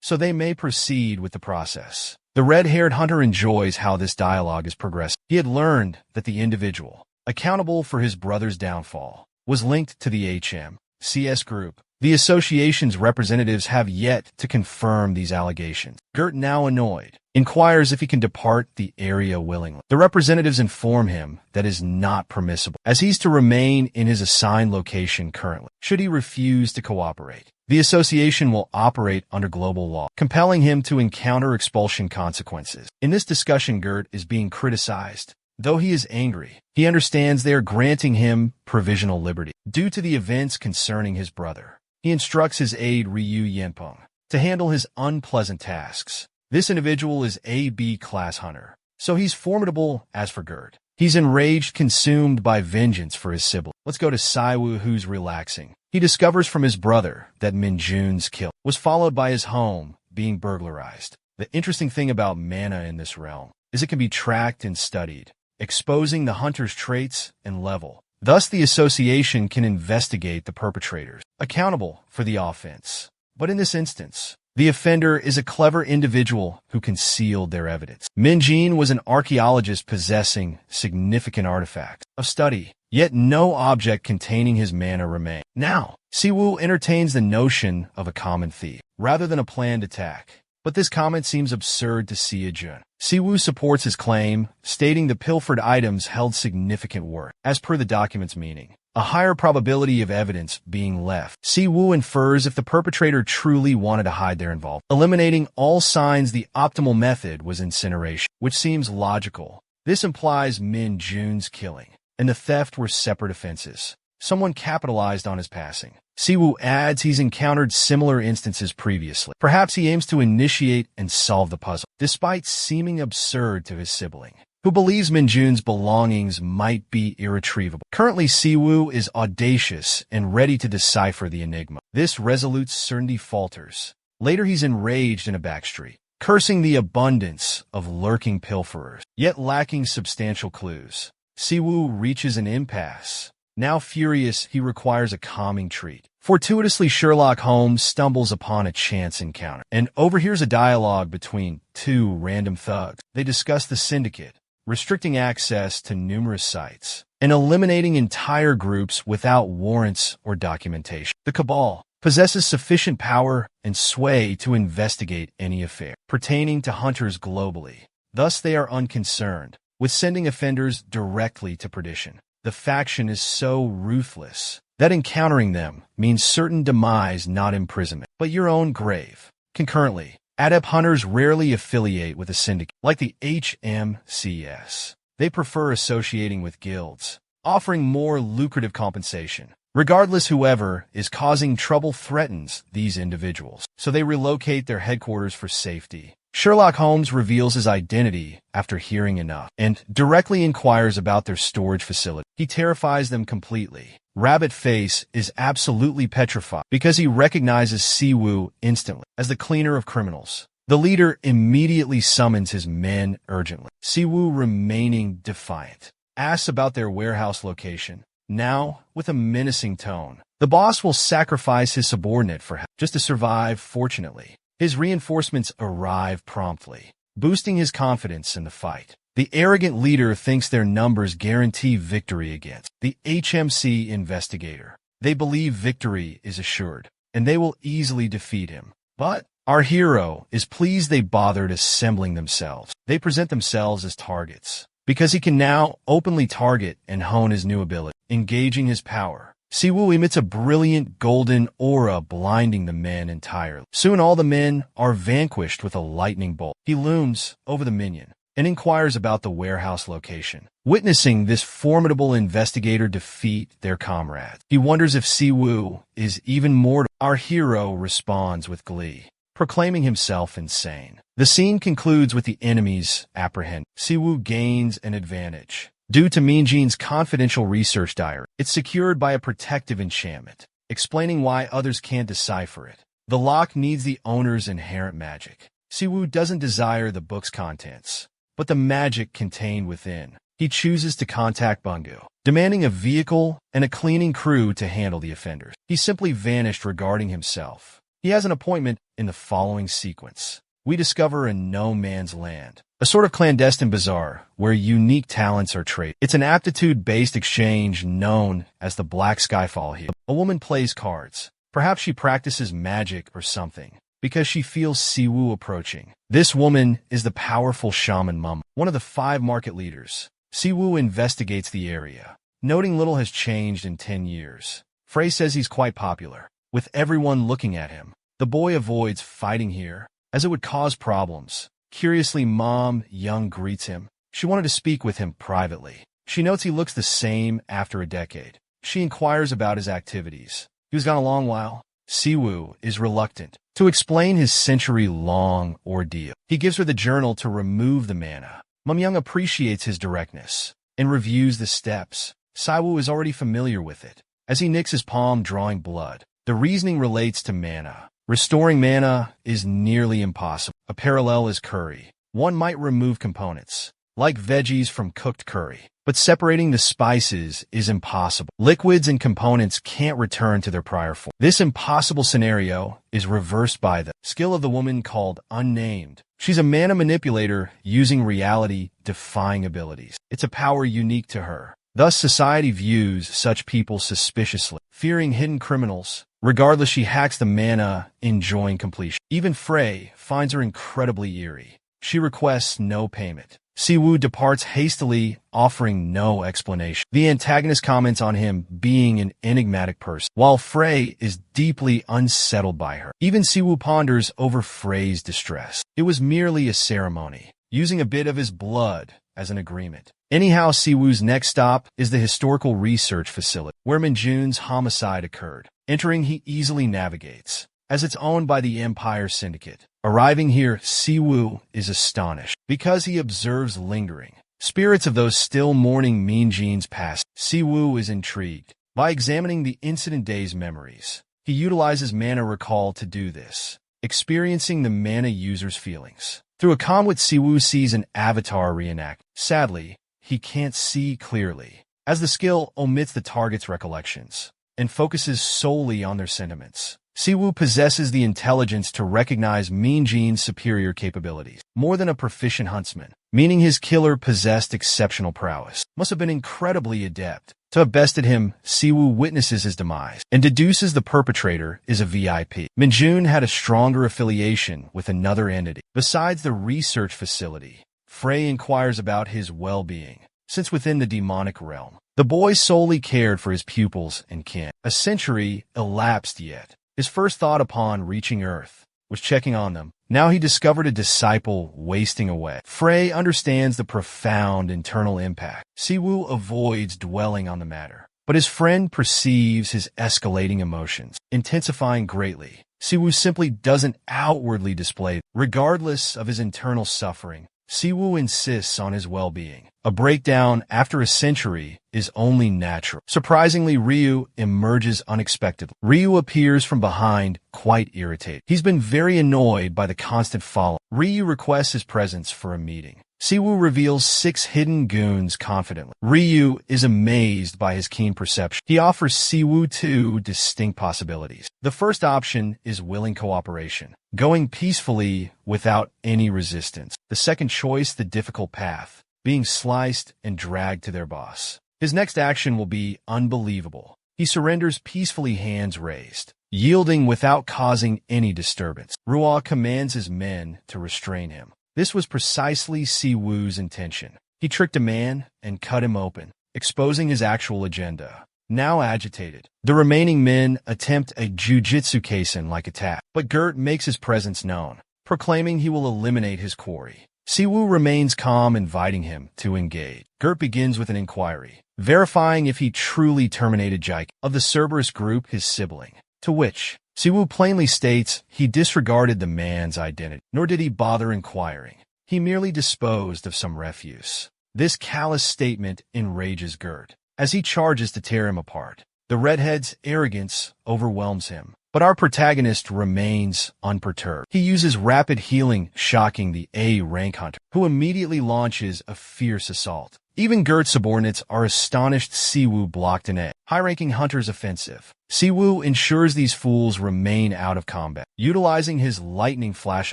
so they may proceed with the process. The red-haired hunter enjoys how this dialogue is progressing. He had learned that the individual accountable for his brother's downfall was linked to the HMCS group. The association's representatives have yet to confirm these allegations. Gert, now annoyed, inquires if he can depart the area willingly. The representatives inform him that is not permissible, as he's to remain in his assigned location currently. Should he refuse to cooperate, the association will operate under global law, compelling him to encounter expulsion consequences. In this discussion, Gert is being criticized. Though he is angry, he understands they are granting him provisional liberty. Due to the events concerning his brother, he instructs his aide Ryu Yenpeng to handle his unpleasant tasks. This individual is a B-class hunter, so he's formidable. As for Gert, he's enraged, consumed by vengeance for his sibling. Let's go to Siwoo, who's relaxing. He discovers from his brother that Minjun's kill was followed by his home being burglarized. The interesting thing about mana in this realm is it can be tracked and studied, exposing the hunter's traits and level. Thus, the association can investigate the perpetrators accountable for the offense. But in this instance, the offender is a clever individual who concealed their evidence. Minjin was an archaeologist possessing significant artifacts of study, yet no object containing his mana remained. Now, Siwoo entertains the notion of a common thief rather than a planned attack. But this comment seems absurd to Siwoo. Siwoo supports his claim, stating the pilfered items held significant worth. As per the document's meaning, a higher probability of evidence being left. Siwoo infers if the perpetrator truly wanted to hide their involvement. Eliminating all signs, the optimal method was incineration, which seems logical. This implies Min Jun's killing and the theft were separate offenses. Someone capitalized on his passing. Siwoo adds he's encountered similar instances previously. Perhaps he aims to initiate and solve the puzzle, despite seeming absurd to his sibling, who believes Minjun's belongings might be irretrievable. Currently, Siwoo is audacious and ready to decipher the enigma. This resolute certainty falters. Later, he's enraged in a backstreet, cursing the abundance of lurking pilferers, yet lacking substantial clues. Siwoo reaches an impasse. Now furious, he requires a calming treat. Fortuitously, Sherlock Holmes stumbles upon a chance encounter and overhears a dialogue between two random thugs. They discuss the syndicate, restricting access to numerous sites, and eliminating entire groups without warrants or documentation. The Cabal possesses sufficient power and sway to investigate any affair pertaining to hunters globally. Thus, they are unconcerned with sending offenders directly to perdition. The faction is so ruthless that encountering them means certain demise, not imprisonment, but your own grave. Concurrently, adept hunters rarely affiliate with a syndicate like the HMCS. They prefer associating with guilds, offering more lucrative compensation. Regardless, whoever is causing trouble threatens these individuals, so they relocate their headquarters for safety. Sherlock Holmes reveals his identity after hearing enough and directly inquires about their storage facility. He terrifies them completely. Rabbit Face is absolutely petrified because he recognizes Siwoo instantly as the cleaner of criminals. The leader immediately summons his men urgently. Siwoo, remaining defiant, asks about their warehouse location. Now, with a menacing tone, the boss will sacrifice his subordinate for help just to survive. Fortunately, his reinforcements arrive promptly, boosting his confidence in the fight. The arrogant leader thinks their numbers guarantee victory against the HMC investigator. They believe victory is assured, and they will easily defeat him. But our hero is pleased they bothered assembling themselves. They present themselves as targets, because he can now openly target and hone his new ability, engaging his power. Siwoo emits a brilliant golden aura, blinding the men entirely. Soon all the men are vanquished with a lightning bolt. He looms over the minion and inquires about the warehouse location. Witnessing this formidable investigator defeat their comrades, he wonders if Siwoo is even mortal. Our hero responds with glee, proclaiming himself insane. The scene concludes with the enemies apprehended. Siwoo gains an advantage. Due to Minjin's confidential research diary, it's secured by a protective enchantment, explaining why others can't decipher it. The lock needs the owner's inherent magic. Siwoo doesn't desire the book's contents, but the magic contained within. He chooses to contact Bungo, demanding a vehicle and a cleaning crew to handle the offenders. He simply vanished regarding himself. He has an appointment in the following sequence. We discover a no man's land, a sort of clandestine bazaar where unique talents are traded. It's an aptitude-based exchange known as the Black Skyfall here. A woman plays cards. Perhaps she practices magic or something, because she feels Siwoo approaching. This woman is the powerful shaman Mum, one of the 5 market leaders. Siwoo investigates the area, noting little has changed in 10 years. Frey says he's quite popular, with everyone looking at him. The boy avoids fighting here, as it would cause problems. Curiously, Mom Young greets him. She wanted to speak with him privately. She notes he looks the same after a decade. She inquires about his activities. He was gone a long while. Siwoo is reluctant to explain his century-long ordeal. He gives her the journal to remove the mana. Mum Young appreciates his directness and reviews the steps. Siwoo is already familiar with it, as he nicks his palm, drawing blood. The reasoning relates to mana. Restoring mana is nearly impossible. A parallel is curry. One might remove components, like veggies from cooked curry, but separating the spices is impossible. Liquids and components can't return to their prior form. This impossible scenario is reversed by the skill of the woman called Unnamed. She's a mana manipulator using reality-defying abilities. It's a power unique to her. Thus, society views such people suspiciously, fearing hidden criminals. Regardless, she hacks the mana, enjoying completion. Even Frey finds her incredibly eerie. She requests no payment. Siwoo departs hastily, offering no explanation. The antagonist comments on him being an enigmatic person, while Frey is deeply unsettled by her. Even Siwoo ponders over Frey's distress. It was merely a ceremony, using a bit of his blood as an agreement. Anyhow, Siwoo's next stop is the historical research facility, where Minjun's homicide occurred. Entering, he easily navigates, as it's owned by the Empire Syndicate. Arriving here, Siwoo is astonished, because he observes lingering spirits of those still mourning Minjin's past. Siwoo is intrigued. By examining the incident day's memories, he utilizes Mana Recall to do this, experiencing the mana user's feelings. Through a conduit, Siwoo sees an avatar reenact. Sadly, he can't see clearly, as the skill omits the target's recollections and focuses solely on their sentiments. Siwoo possesses the intelligence to recognize Minjin's superior capabilities, more than a proficient huntsman, meaning his killer possessed exceptional prowess. Must have been incredibly adept to have bested him. Siwoo witnesses his demise and deduces the perpetrator is a VIP. Minjun had a stronger affiliation with another entity. Besides the research facility, Frey inquires about his well-being, since within the demonic realm, the boy solely cared for his pupils and kin. A century elapsed yet. His first thought upon reaching Earth was checking on them. Now he discovered a disciple wasting away. Frey understands the profound internal impact. Siwoo avoids dwelling on the matter, but his friend perceives his escalating emotions, intensifying greatly. Siwoo simply doesn't outwardly display. Regardless of his internal suffering, Siwoo insists on his well-being. A breakdown after a century is only natural. Surprisingly, Ryu emerges unexpectedly. Ryu appears from behind, quite irritated. He's been very annoyed by the constant follow. Ryu requests his presence for a meeting. Siwoo reveals 6 hidden goons confidently. Ryu is amazed by his keen perception. He offers Siwoo 2 distinct possibilities. The first option is willing cooperation, going peacefully without any resistance. The second choice, the difficult path, being sliced and dragged to their boss. His next action will be unbelievable. He surrenders peacefully, hands raised, yielding without causing any disturbance. Ruaw commands his men to restrain him. This was precisely Siwoo's intention. He tricked a man and cut him open, exposing his actual agenda. Now agitated, the remaining men attempt a jujitsu kaisen-like attack, but Gert makes his presence known, proclaiming he will eliminate his quarry. Siwoo remains calm, inviting him to engage. Gert begins with an inquiry, verifying if he truly terminated Jike of the Cerberus group, his sibling, to which Siwoo plainly states he disregarded the man's identity, nor did he bother inquiring. He merely disposed of some refuse. This callous statement enrages Gert as he charges to tear him apart. The redhead's arrogance overwhelms him, but our protagonist remains unperturbed. He uses rapid healing, shocking the A-rank hunter, who immediately launches a fierce assault. Even Gert's subordinates are astonished Siwoo blocked an A. High-ranking hunter's offensive. Siwoo ensures these fools remain out of combat, utilizing his lightning flash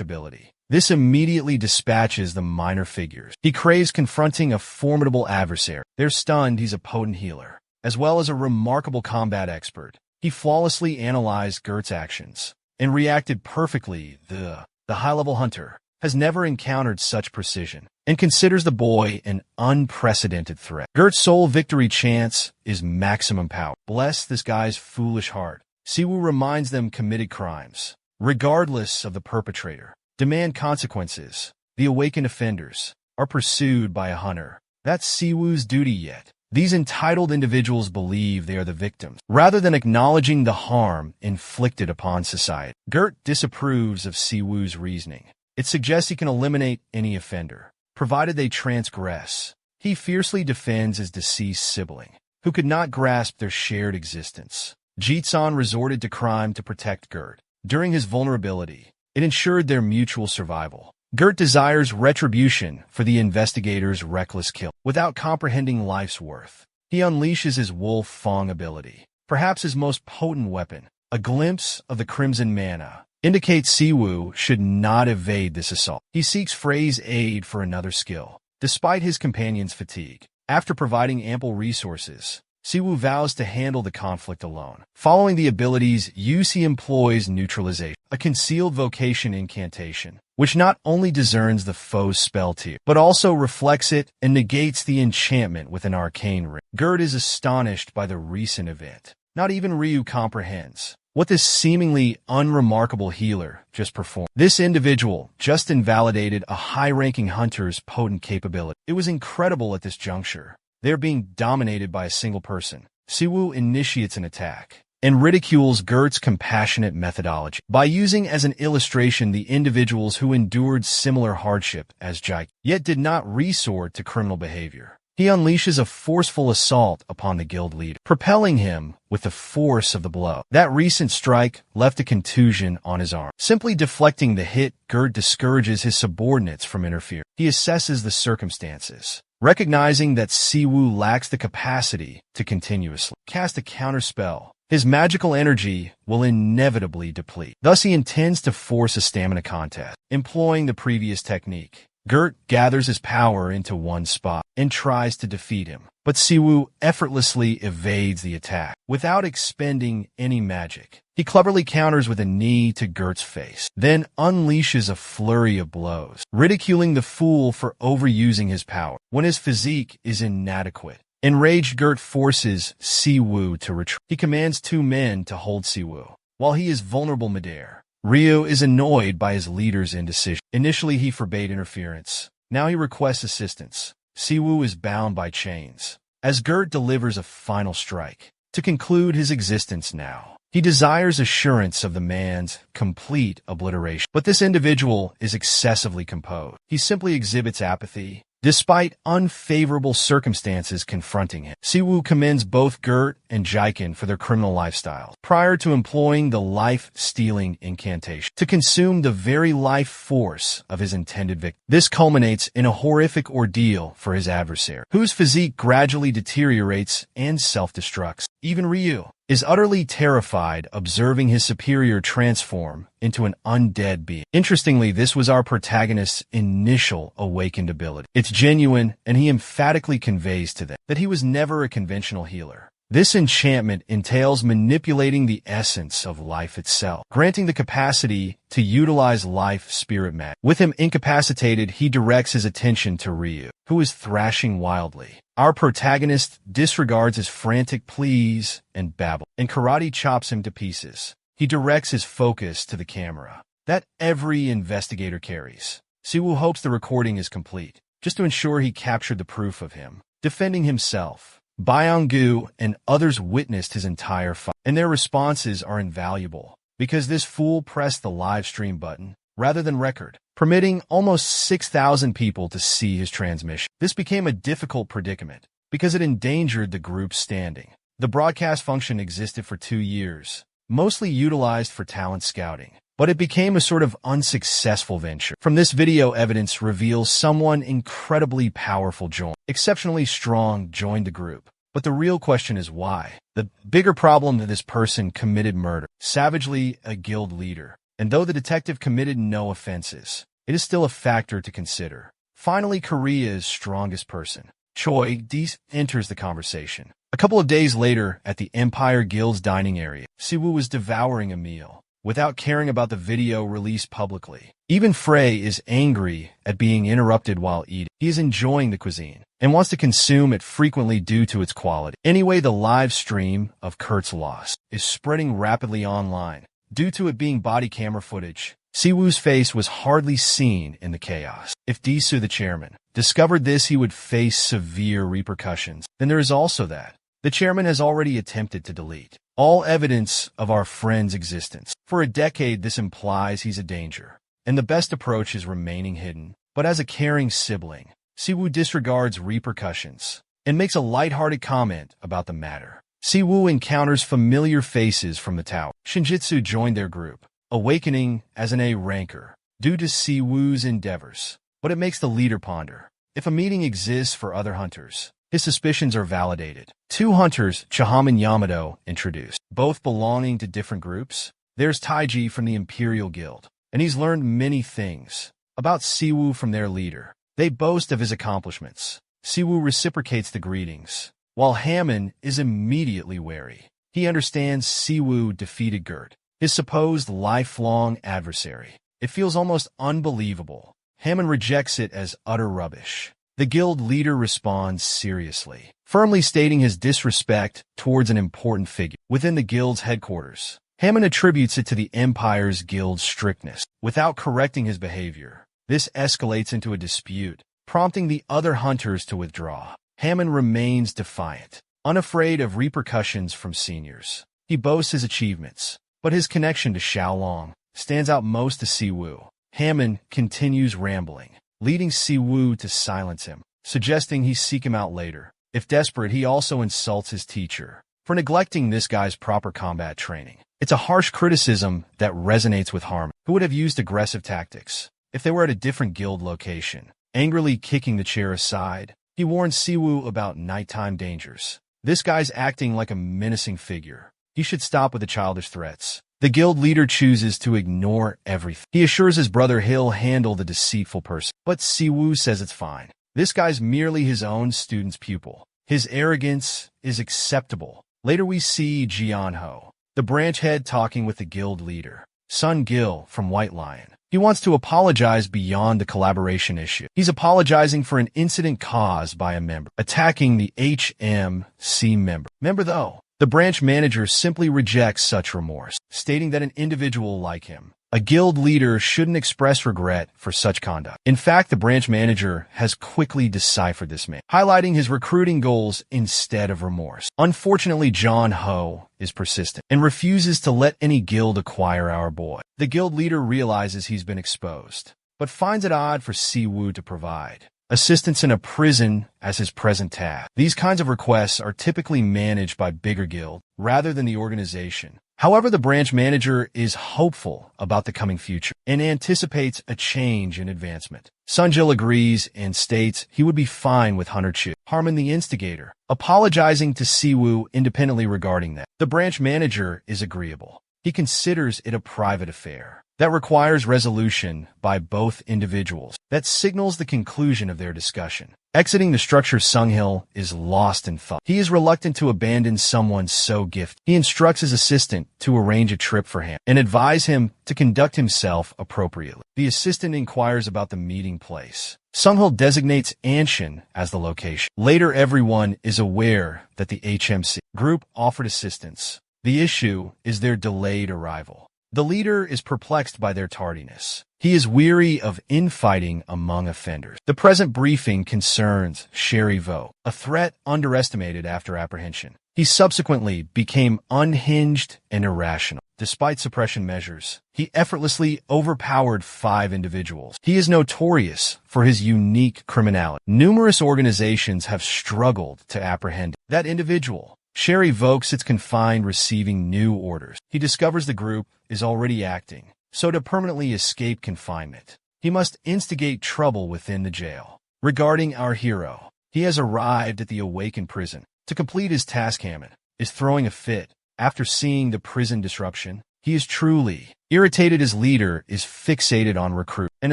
ability. This immediately dispatches the minor figures. He craves confronting a formidable adversary. They're stunned he's a potent healer, as well as a remarkable combat expert. He flawlessly analyzed Gert's actions and reacted perfectly. The high-level hunter has never encountered such precision and considers the boy an unprecedented threat. Gert's sole victory chance is maximum power. Bless this guy's foolish heart. Siwoo reminds them committed crimes, regardless of the perpetrator, demand consequences. The awakened offenders are pursued by a hunter. That's Siwoo's duty yet. These entitled individuals believe they are the victims, rather than acknowledging the harm inflicted upon society. Gert disapproves of Siwoo's reasoning. It suggests he can eliminate any offender, provided they transgress. He fiercely defends his deceased sibling, who could not grasp their shared existence. Jitsun resorted to crime to protect Gert. During his vulnerability, it ensured their mutual survival. Gert desires retribution for the investigator's reckless kill. Without comprehending life's worth, he unleashes his Wolf Fang ability, perhaps his most potent weapon. A glimpse of the crimson mana indicates Siwoo should not evade this assault. He seeks Frey's aid for another skill, despite his companion's fatigue. After providing ample resources, Siwoo vows to handle the conflict alone. Following the ability's use, he employs neutralization, a concealed vocation incantation, which not only discerns the foe's spell tier, but also reflects it and negates the enchantment with an arcane ring. Gert is astonished by the recent event. Not even Ryu comprehends what this seemingly unremarkable healer just performed. This individual just invalidated a high-ranking hunter's potent capability. It was incredible at this juncture. They're being dominated by a single person. Siwoo initiates an attack and ridicules Gert's compassionate methodology by using as an illustration the individuals who endured similar hardship as Jike, yet did not resort to criminal behavior. He unleashes a forceful assault upon the guild leader, propelling him with the force of the blow. That recent strike left a contusion on his arm. Simply deflecting the hit, Gert discourages his subordinates from interfering. He assesses the circumstances, recognizing that Siwoo lacks the capacity to continuously cast a counterspell. His magical energy will inevitably deplete. Thus, he intends to force a stamina contest. Employing the previous technique, Gert gathers his power into one spot and tries to defeat him, but Siwoo effortlessly evades the attack without expending any magic. He cleverly counters with a knee to Gert's face, then unleashes a flurry of blows, ridiculing the fool for overusing his power when his physique is inadequate. Enraged, Gert forces Siwoo to retreat. He commands two men to hold Siwoo while he is vulnerable midair. Ryu is annoyed by his leader's indecision. Initially, he forbade interference. Now he requests assistance. Siwoo is bound by chains as Gert delivers a final strike to conclude his existence now. He desires assurance of the man's complete obliteration, but this individual is excessively composed. He simply exhibits apathy, despite unfavorable circumstances confronting him. Siwoo commends both Gert and Jiken for their criminal lifestyles, prior to employing the life-stealing incantation to consume the very life force of his intended victim. This culminates in a horrific ordeal for his adversary, whose physique gradually deteriorates and self-destructs. Even Ryu is utterly terrified observing his superior transform into an undead being. Interestingly, this was our protagonist's initial awakened ability. It's genuine, and he emphatically conveys to them that he was never a conventional healer. This enchantment entails manipulating the essence of life itself, granting the capacity to utilize life spirit magic. With him incapacitated, he directs his attention to Ryu, who is thrashing wildly. Our protagonist disregards his frantic pleas and babble, and karate chops him to pieces. He directs his focus to the camera that every investigator carries. Siwoo hopes the recording is complete, just to ensure he captured the proof of him defending himself. Byung-gu and others witnessed his entire fight, and their responses are invaluable. Because this fool pressed the live stream button, rather than record, permitting almost 6,000 people to see his transmission. This became a difficult predicament because it endangered the group's standing. The broadcast function existed for 2 years, mostly utilized for talent scouting, but it became a sort of unsuccessful venture. From this video, evidence reveals someone incredibly powerful exceptionally strong joined the group. But the real question is why? The bigger problem that this person committed murder, savagely a guild leader. And though the detective committed no offenses, it is still a factor to consider. Finally, Korea's strongest person, Choi D, enters the conversation. A couple of days later, at the Empire Guild's dining area, Siwoo was devouring a meal, without caring about the video released publicly. Even Frey is angry at being interrupted while eating. He is enjoying the cuisine, and wants to consume it frequently due to its quality. Anyway, the live stream of Kurt's loss is spreading rapidly online. Due to it being body camera footage, Siwoo's face was hardly seen in the chaos. If Disu, the chairman, discovered this, he would face severe repercussions. Then there is also that the chairman has already attempted to delete all evidence of our friend's existence. For a decade, this implies he's a danger, and the best approach is remaining hidden. But as a caring sibling, Siwoo disregards repercussions and makes a lighthearted comment about the matter. Siwoo encounters familiar faces from the tower. Shinjitsu joined their group, awakening as an A ranker due to Siwoo's endeavors. But it makes the leader ponder. If a meeting exists for other hunters, his suspicions are validated. 2 hunters, Chaham and Yamato, introduced, both belonging to different groups. There's Taiji from the Imperial Guild, and he's learned many things about Siwoo from their leader. They boast of his accomplishments. Siwoo reciprocates the greetings, while Hammond is immediately wary. He understands Siwoo defeated Gert, his supposed lifelong adversary. It feels almost unbelievable. Hammond rejects it as utter rubbish. The guild leader responds seriously, firmly stating his disrespect towards an important figure within the guild's headquarters. Hammond attributes it to the Empire's guild's strictness. Without correcting his behavior, this escalates into a dispute, prompting the other hunters to withdraw. Hammond remains defiant, unafraid of repercussions from seniors. He boasts his achievements, but his connection to Xiaolong stands out most to Siwoo. Hammond continues rambling, leading Siwoo to silence him, suggesting he seek him out later. If desperate, he also insults his teacher for neglecting this guy's proper combat training. It's a harsh criticism that resonates with Harmon, who would have used aggressive tactics if they were at a different guild location. Angrily kicking the chair aside, he warns Siwoo about nighttime dangers. This guy's acting like a menacing figure. He should stop with the childish threats. The guild leader chooses to ignore everything. He assures his brother he'll handle the deceitful person, but Siwoo says it's fine. This guy's merely his own student's pupil. His arrogance is acceptable. Later we see Jianho, the branch head, talking with the guild leader, Sun Gil from White Lion. He wants to apologize beyond the collaboration issue. He's apologizing for an incident caused by a member attacking the HMC member. Though, the branch manager simply rejects such remorse, stating that an individual like him, a guild leader, shouldn't express regret for such conduct. In fact, the branch manager has quickly deciphered this man, highlighting his recruiting goals instead of remorse. Unfortunately, John Ho is persistent and refuses to let any guild acquire our boy. The guild leader realizes he's been exposed, but finds it odd for Siwoo to provide assistance in a prison as his present task. These kinds of requests are typically managed by bigger guild rather than the organization. However, the branch manager is hopeful about the coming future and anticipates a change in advancement. Sunjil agrees and states he would be fine with Hunter Chu, Harmon the instigator, apologizing to Siwoo independently regarding that. The branch manager is agreeable. He considers it a private affair that requires resolution by both individuals. That signals the conclusion of their discussion. Exiting the structure, Sunghil is lost in thought. He is reluctant to abandon someone so gifted. He instructs his assistant to arrange a trip for him and advise him to conduct himself appropriately. The assistant inquires about the meeting place. Sunghil designates Anshin as the location. Later, everyone is aware that the HMC group offered assistance. The issue is their delayed arrival. The leader is perplexed by their tardiness. He is weary of infighting among offenders. The present briefing concerns Sherry Vo, a threat underestimated after apprehension. He subsequently became unhinged and irrational. Despite suppression measures, he effortlessly overpowered 5 individuals. He is notorious for his unique criminality. Numerous organizations have struggled to apprehend that individual. Sherry evokes its confined, receiving new orders. He discovers the group is already acting, so to permanently escape confinement, he must instigate trouble within the jail. Regarding our hero, he has arrived at the awakened prison. To complete his task, Hammond is throwing a fit. After seeing the prison disruption, he is truly irritated. His leader is fixated on recruit and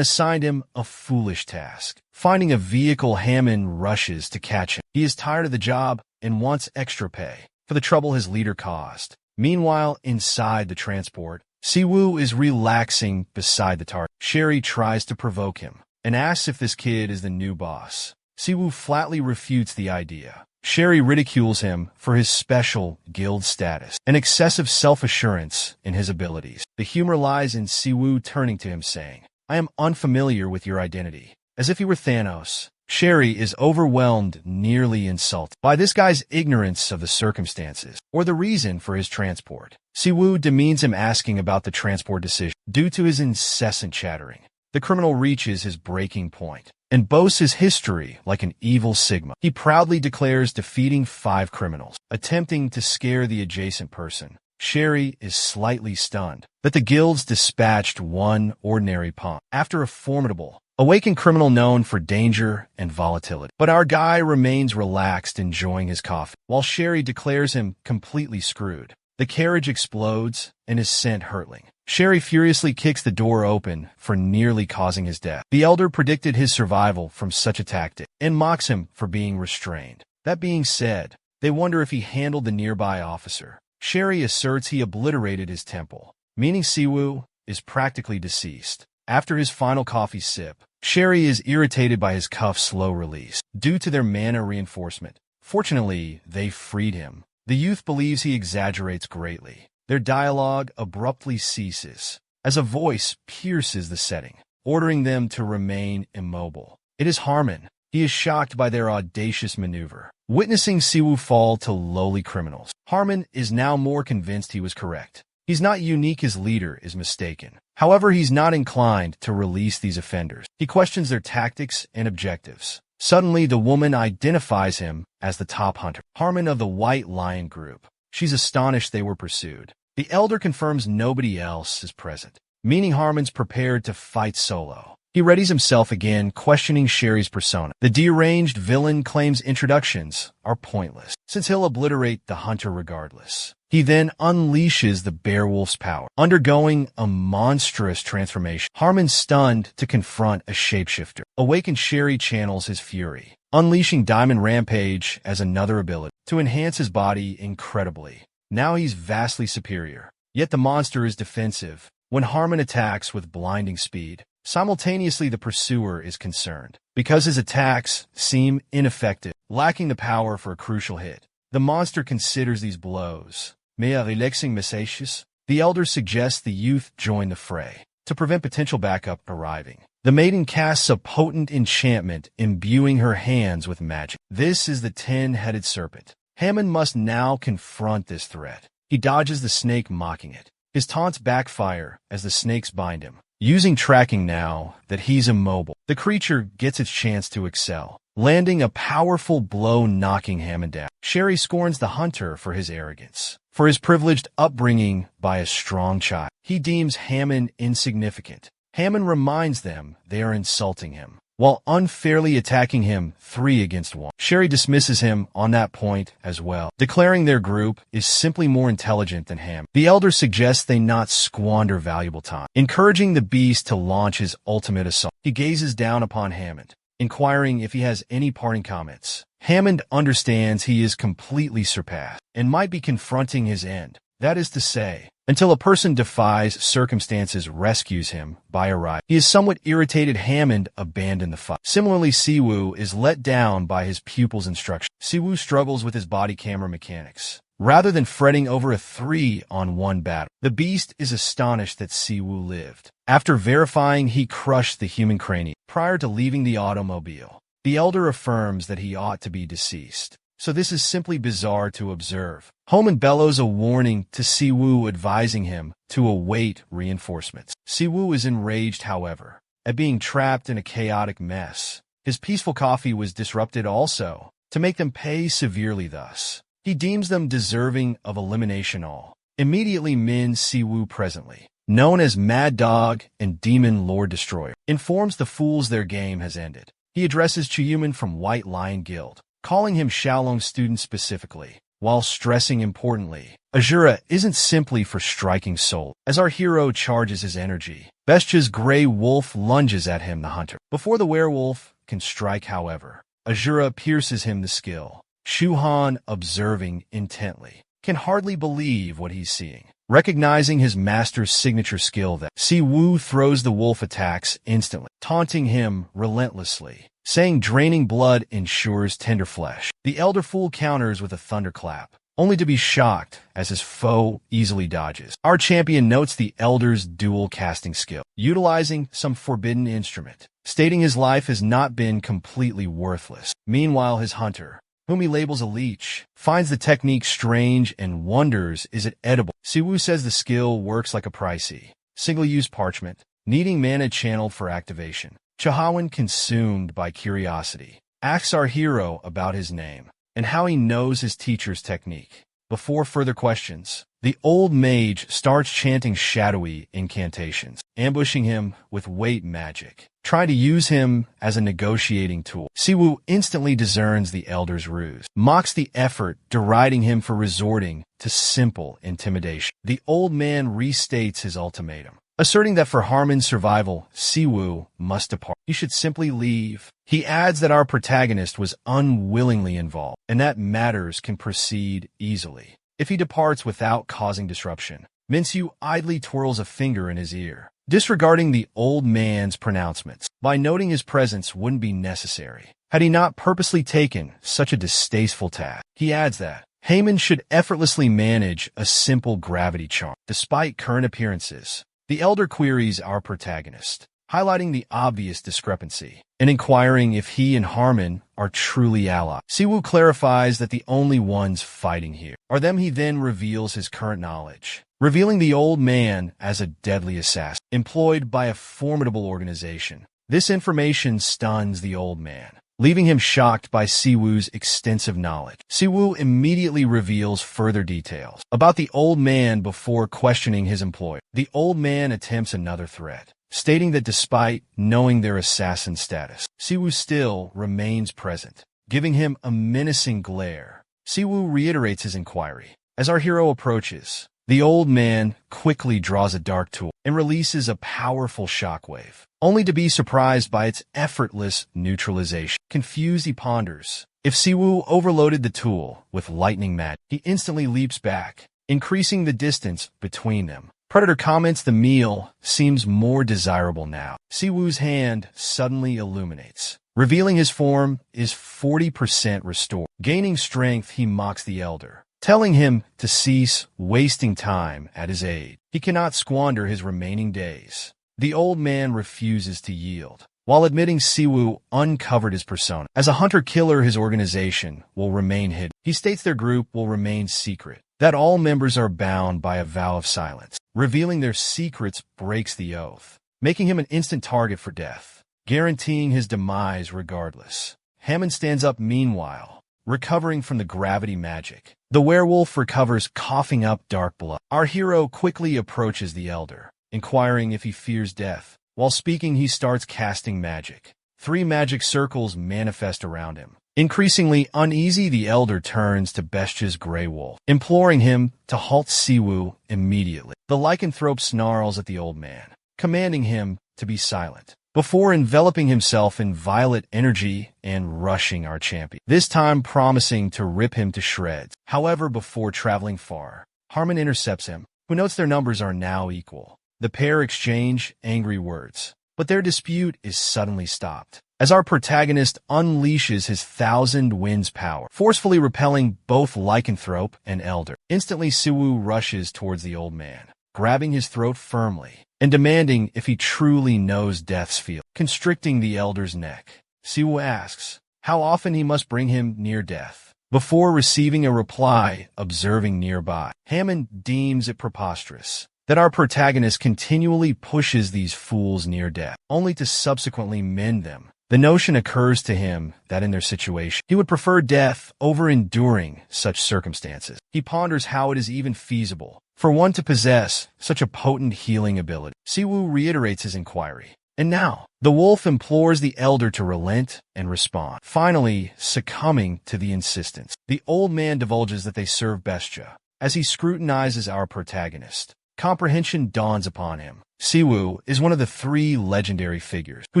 assigned him a foolish task. Finding a vehicle, Hammond rushes to catch him. He is tired of the job and wants extra pay for the trouble his leader caused. Meanwhile, inside the transport, Siwoo is relaxing beside the target. Sherry tries to provoke him and asks if this kid is the new boss. Siwoo flatly refutes the idea. Sherry ridicules him for his special guild status and excessive self-assurance in his abilities. The humor lies in Siwoo turning to him saying, "I am unfamiliar with your identity," as if he were Thanos. Sherry is overwhelmed, nearly insulted by this guy's ignorance of the circumstances or the reason for his transport. Siwoo demeans him, asking about the transport decision. Due to his incessant chattering, the criminal reaches his breaking point and boasts his history like an evil Sigma. He proudly declares defeating 5 criminals, attempting to scare the adjacent person. Sherry is slightly stunned that the guilds dispatched one ordinary pawn after a formidable, awakened criminal known for danger and volatility. But our guy remains relaxed, enjoying his coffee, while Sherry declares him completely screwed. The carriage explodes and is sent hurtling. Sherry furiously kicks the door open for nearly causing his death. The elder predicted his survival from such a tactic and mocks him for being restrained. That being said, they wonder if he handled the nearby officer. Sherry asserts he obliterated his temple, meaning Siwoo is practically deceased. After his final coffee sip, Sherry is irritated by his cuff's slow release due to their mana reinforcement. Fortunately, they freed him. The youth believes he exaggerates greatly. Their dialogue abruptly ceases as a voice pierces the setting, ordering them to remain immobile. It is Harmon. He is shocked by their audacious maneuver. Witnessing Siwoo fall to lowly criminals, Harmon is now more convinced he was correct. He's not unique, his leader is mistaken. However, he's not inclined to release these offenders. He questions their tactics and objectives. Suddenly, the woman identifies him as the top hunter, Harmon of the White Lion group. She's astonished they were pursued. The elder confirms nobody else is present, meaning Harmon's prepared to fight solo. He readies himself again, questioning Sherry's persona. The deranged villain claims introductions are pointless, since he'll obliterate the hunter regardless. He then unleashes the Beowulf's power, undergoing a monstrous transformation. Harmon's stunned to confront a shapeshifter. Awakened Sherry channels his fury, unleashing Diamond Rampage as another ability to enhance his body incredibly. Now he's vastly superior, yet the monster is defensive. When Harmon attacks with blinding speed, simultaneously the pursuer is concerned, because his attacks seem ineffective, lacking the power for a crucial hit. The monster considers these blows ᴄᴏᴘύʀɪԼୖ غᴛ. The elder suggests the youth join the fray to prevent potential backup arriving. The maiden casts a potent enchantment, imbuing her hands with magic. This is the 10-headed serpent. Hammond must now confront this threat. He dodges the snake, mocking it. His taunts backfire as the snakes bind him. Using tracking now that he's immobile, the creature gets its chance to excel, landing a powerful blow, knocking Hammond down. Sherry scorns the hunter for his arrogance, for his privileged upbringing by a strong child. He deems Hammond insignificant. Hammond reminds them they are insulting him, while unfairly attacking him 3 against 1. Sherry dismisses him on that point as well, declaring their group is simply more intelligent than Hammond. The elder suggests they not squander valuable time, encouraging the beast to launch his ultimate assault. He gazes down upon Hammond, inquiring if he has any parting comments. Hammond understands he is completely surpassed and might be confronting his end. That is to say, until a person defies circumstances rescues him by arrival. He is somewhat irritated Hammond abandoned the fight. Similarly, Siwoo is let down by his pupil's instruction. Siwoo struggles with his body camera mechanics. Rather than fretting over a 3-on-1 battle, the beast is astonished that Siwoo lived. After verifying he crushed the human cranium prior to leaving the automobile, the elder affirms that he ought to be deceased. so this is simply bizarre to observe. Homan bellows a warning to Siwoo, advising him to await reinforcements. Siwoo is enraged, however, at being trapped in a chaotic mess. His peaceful coffee was disrupted also, to make them pay severely thus. He deems them deserving of elimination all. Immediately Min Siwoo, presently known as Mad Dog and Demon Lord Destroyer, informs the fools their game has ended. He addresses Chuyuman from White Lion Guild, calling him Xiaolong student specifically, while stressing importantly, Asura isn't simply for striking soul. As our hero charges his energy, Bestya's gray wolf lunges at him, the hunter. Before the werewolf can strike, however, Asura pierces him the skill. Shuhan, observing intently, can hardly believe what he's seeing. Recognizing his master's signature skill, that Siwoo throws the wolf attacks instantly, taunting him relentlessly, saying draining blood ensures tender flesh. The elder fool counters with a thunderclap, only to be shocked as his foe easily dodges. Our champion notes the elder's dual casting skill, utilizing some forbidden instrument, stating his life has not been completely worthless. Meanwhile, his hunter, whom he labels a leech, finds the technique strange and wonders is it edible. Siwoo says the skill works like a pricey, single-use parchment, needing mana channeled for activation. Chahawan, consumed by curiosity, asks our hero about his name and how he knows his teacher's technique. Before further questions, the old mage starts chanting shadowy incantations, ambushing him with weight magic, trying to use him as a negotiating tool. Siwoo instantly discerns the elder's ruse, mocks the effort, deriding him for resorting to simple intimidation. The old man restates his ultimatum, asserting that for Harmon's survival, Siwoo must depart. He should simply leave. He adds that our protagonist was unwillingly involved, and that matters can proceed easily if he departs without causing disruption. Minsoo idly twirls a finger in his ear, disregarding the old man's pronouncements, by noting his presence wouldn't be necessary had he not purposely taken such a distasteful task. He adds that Haman should effortlessly manage a simple gravity charm, despite current appearances. The elder queries our protagonist, highlighting the obvious discrepancy, and inquiring if he and Harmon are truly allies. Siwoo clarifies that the only ones fighting here are them. He then reveals his current knowledge, revealing the old man as a deadly assassin, employed by a formidable organization. This information stuns the old man, leaving him shocked by Siwoo's extensive knowledge. Siwoo immediately reveals further details about the old man before questioning his employer. The old man attempts another threat, stating that despite knowing their assassin status, Siwoo still remains present, giving him a menacing glare. Siwoo reiterates his inquiry. As our hero approaches, the old man quickly draws a dark tool and releases a powerful shockwave, only to be surprised by its effortless neutralization. Confused, he ponders if Siwoo overloaded the tool with lightning magic. He instantly leaps back, increasing the distance between them. Predator comments the meal seems more desirable now. Siwoo's hand suddenly illuminates, revealing his form is 40% restored. Gaining strength, he mocks the elder, telling him to cease wasting time at his aid. He cannot squander his remaining days. The old man refuses to yield, while admitting Siwoo uncovered his persona. As a hunter-killer, his organization will remain hidden. He states their group will remain secret, that all members are bound by a vow of silence. Revealing their secrets breaks the oath, making him an instant target for death, guaranteeing his demise regardless. Hammond stands up meanwhile, recovering from the gravity magic. The werewolf recovers, coughing up dark blood. Our hero quickly approaches the elder, inquiring if he fears death. While speaking, he starts casting magic. 3 magic circles manifest around him. Increasingly uneasy, the elder turns to Bestya's gray wolf, imploring him to halt Siwoo immediately. The lycanthrope snarls at the old man, commanding him to be silent, before enveloping himself in violet energy and rushing our champion, this time promising to rip him to shreds. However, before traveling far, Harmon intercepts him, who notes their numbers are now equal. The pair exchange angry words, but their dispute is suddenly stopped as our protagonist unleashes his 1,000 winds power, forcefully repelling both lycanthrope and elder. Instantly, Siwoo rushes towards the old man, grabbing his throat firmly and demanding if he truly knows death's feel. Constricting the elder's neck, Siwoo asks how often he must bring him near death. before receiving a reply observing nearby. Hammond deems it preposterous that our protagonist continually pushes these fools near death, only to subsequently mend them. The notion occurs to him that in their situation, he would prefer death over enduring such circumstances. He ponders how it is even feasible for one to possess such a potent healing ability. Siwoo reiterates his inquiry. And now, the wolf implores the elder to relent and respond, finally succumbing to the insistence. The old man divulges that they serve Bestia. As he scrutinizes our protagonist, comprehension dawns upon him. Siwoo is one of the 3 legendary figures who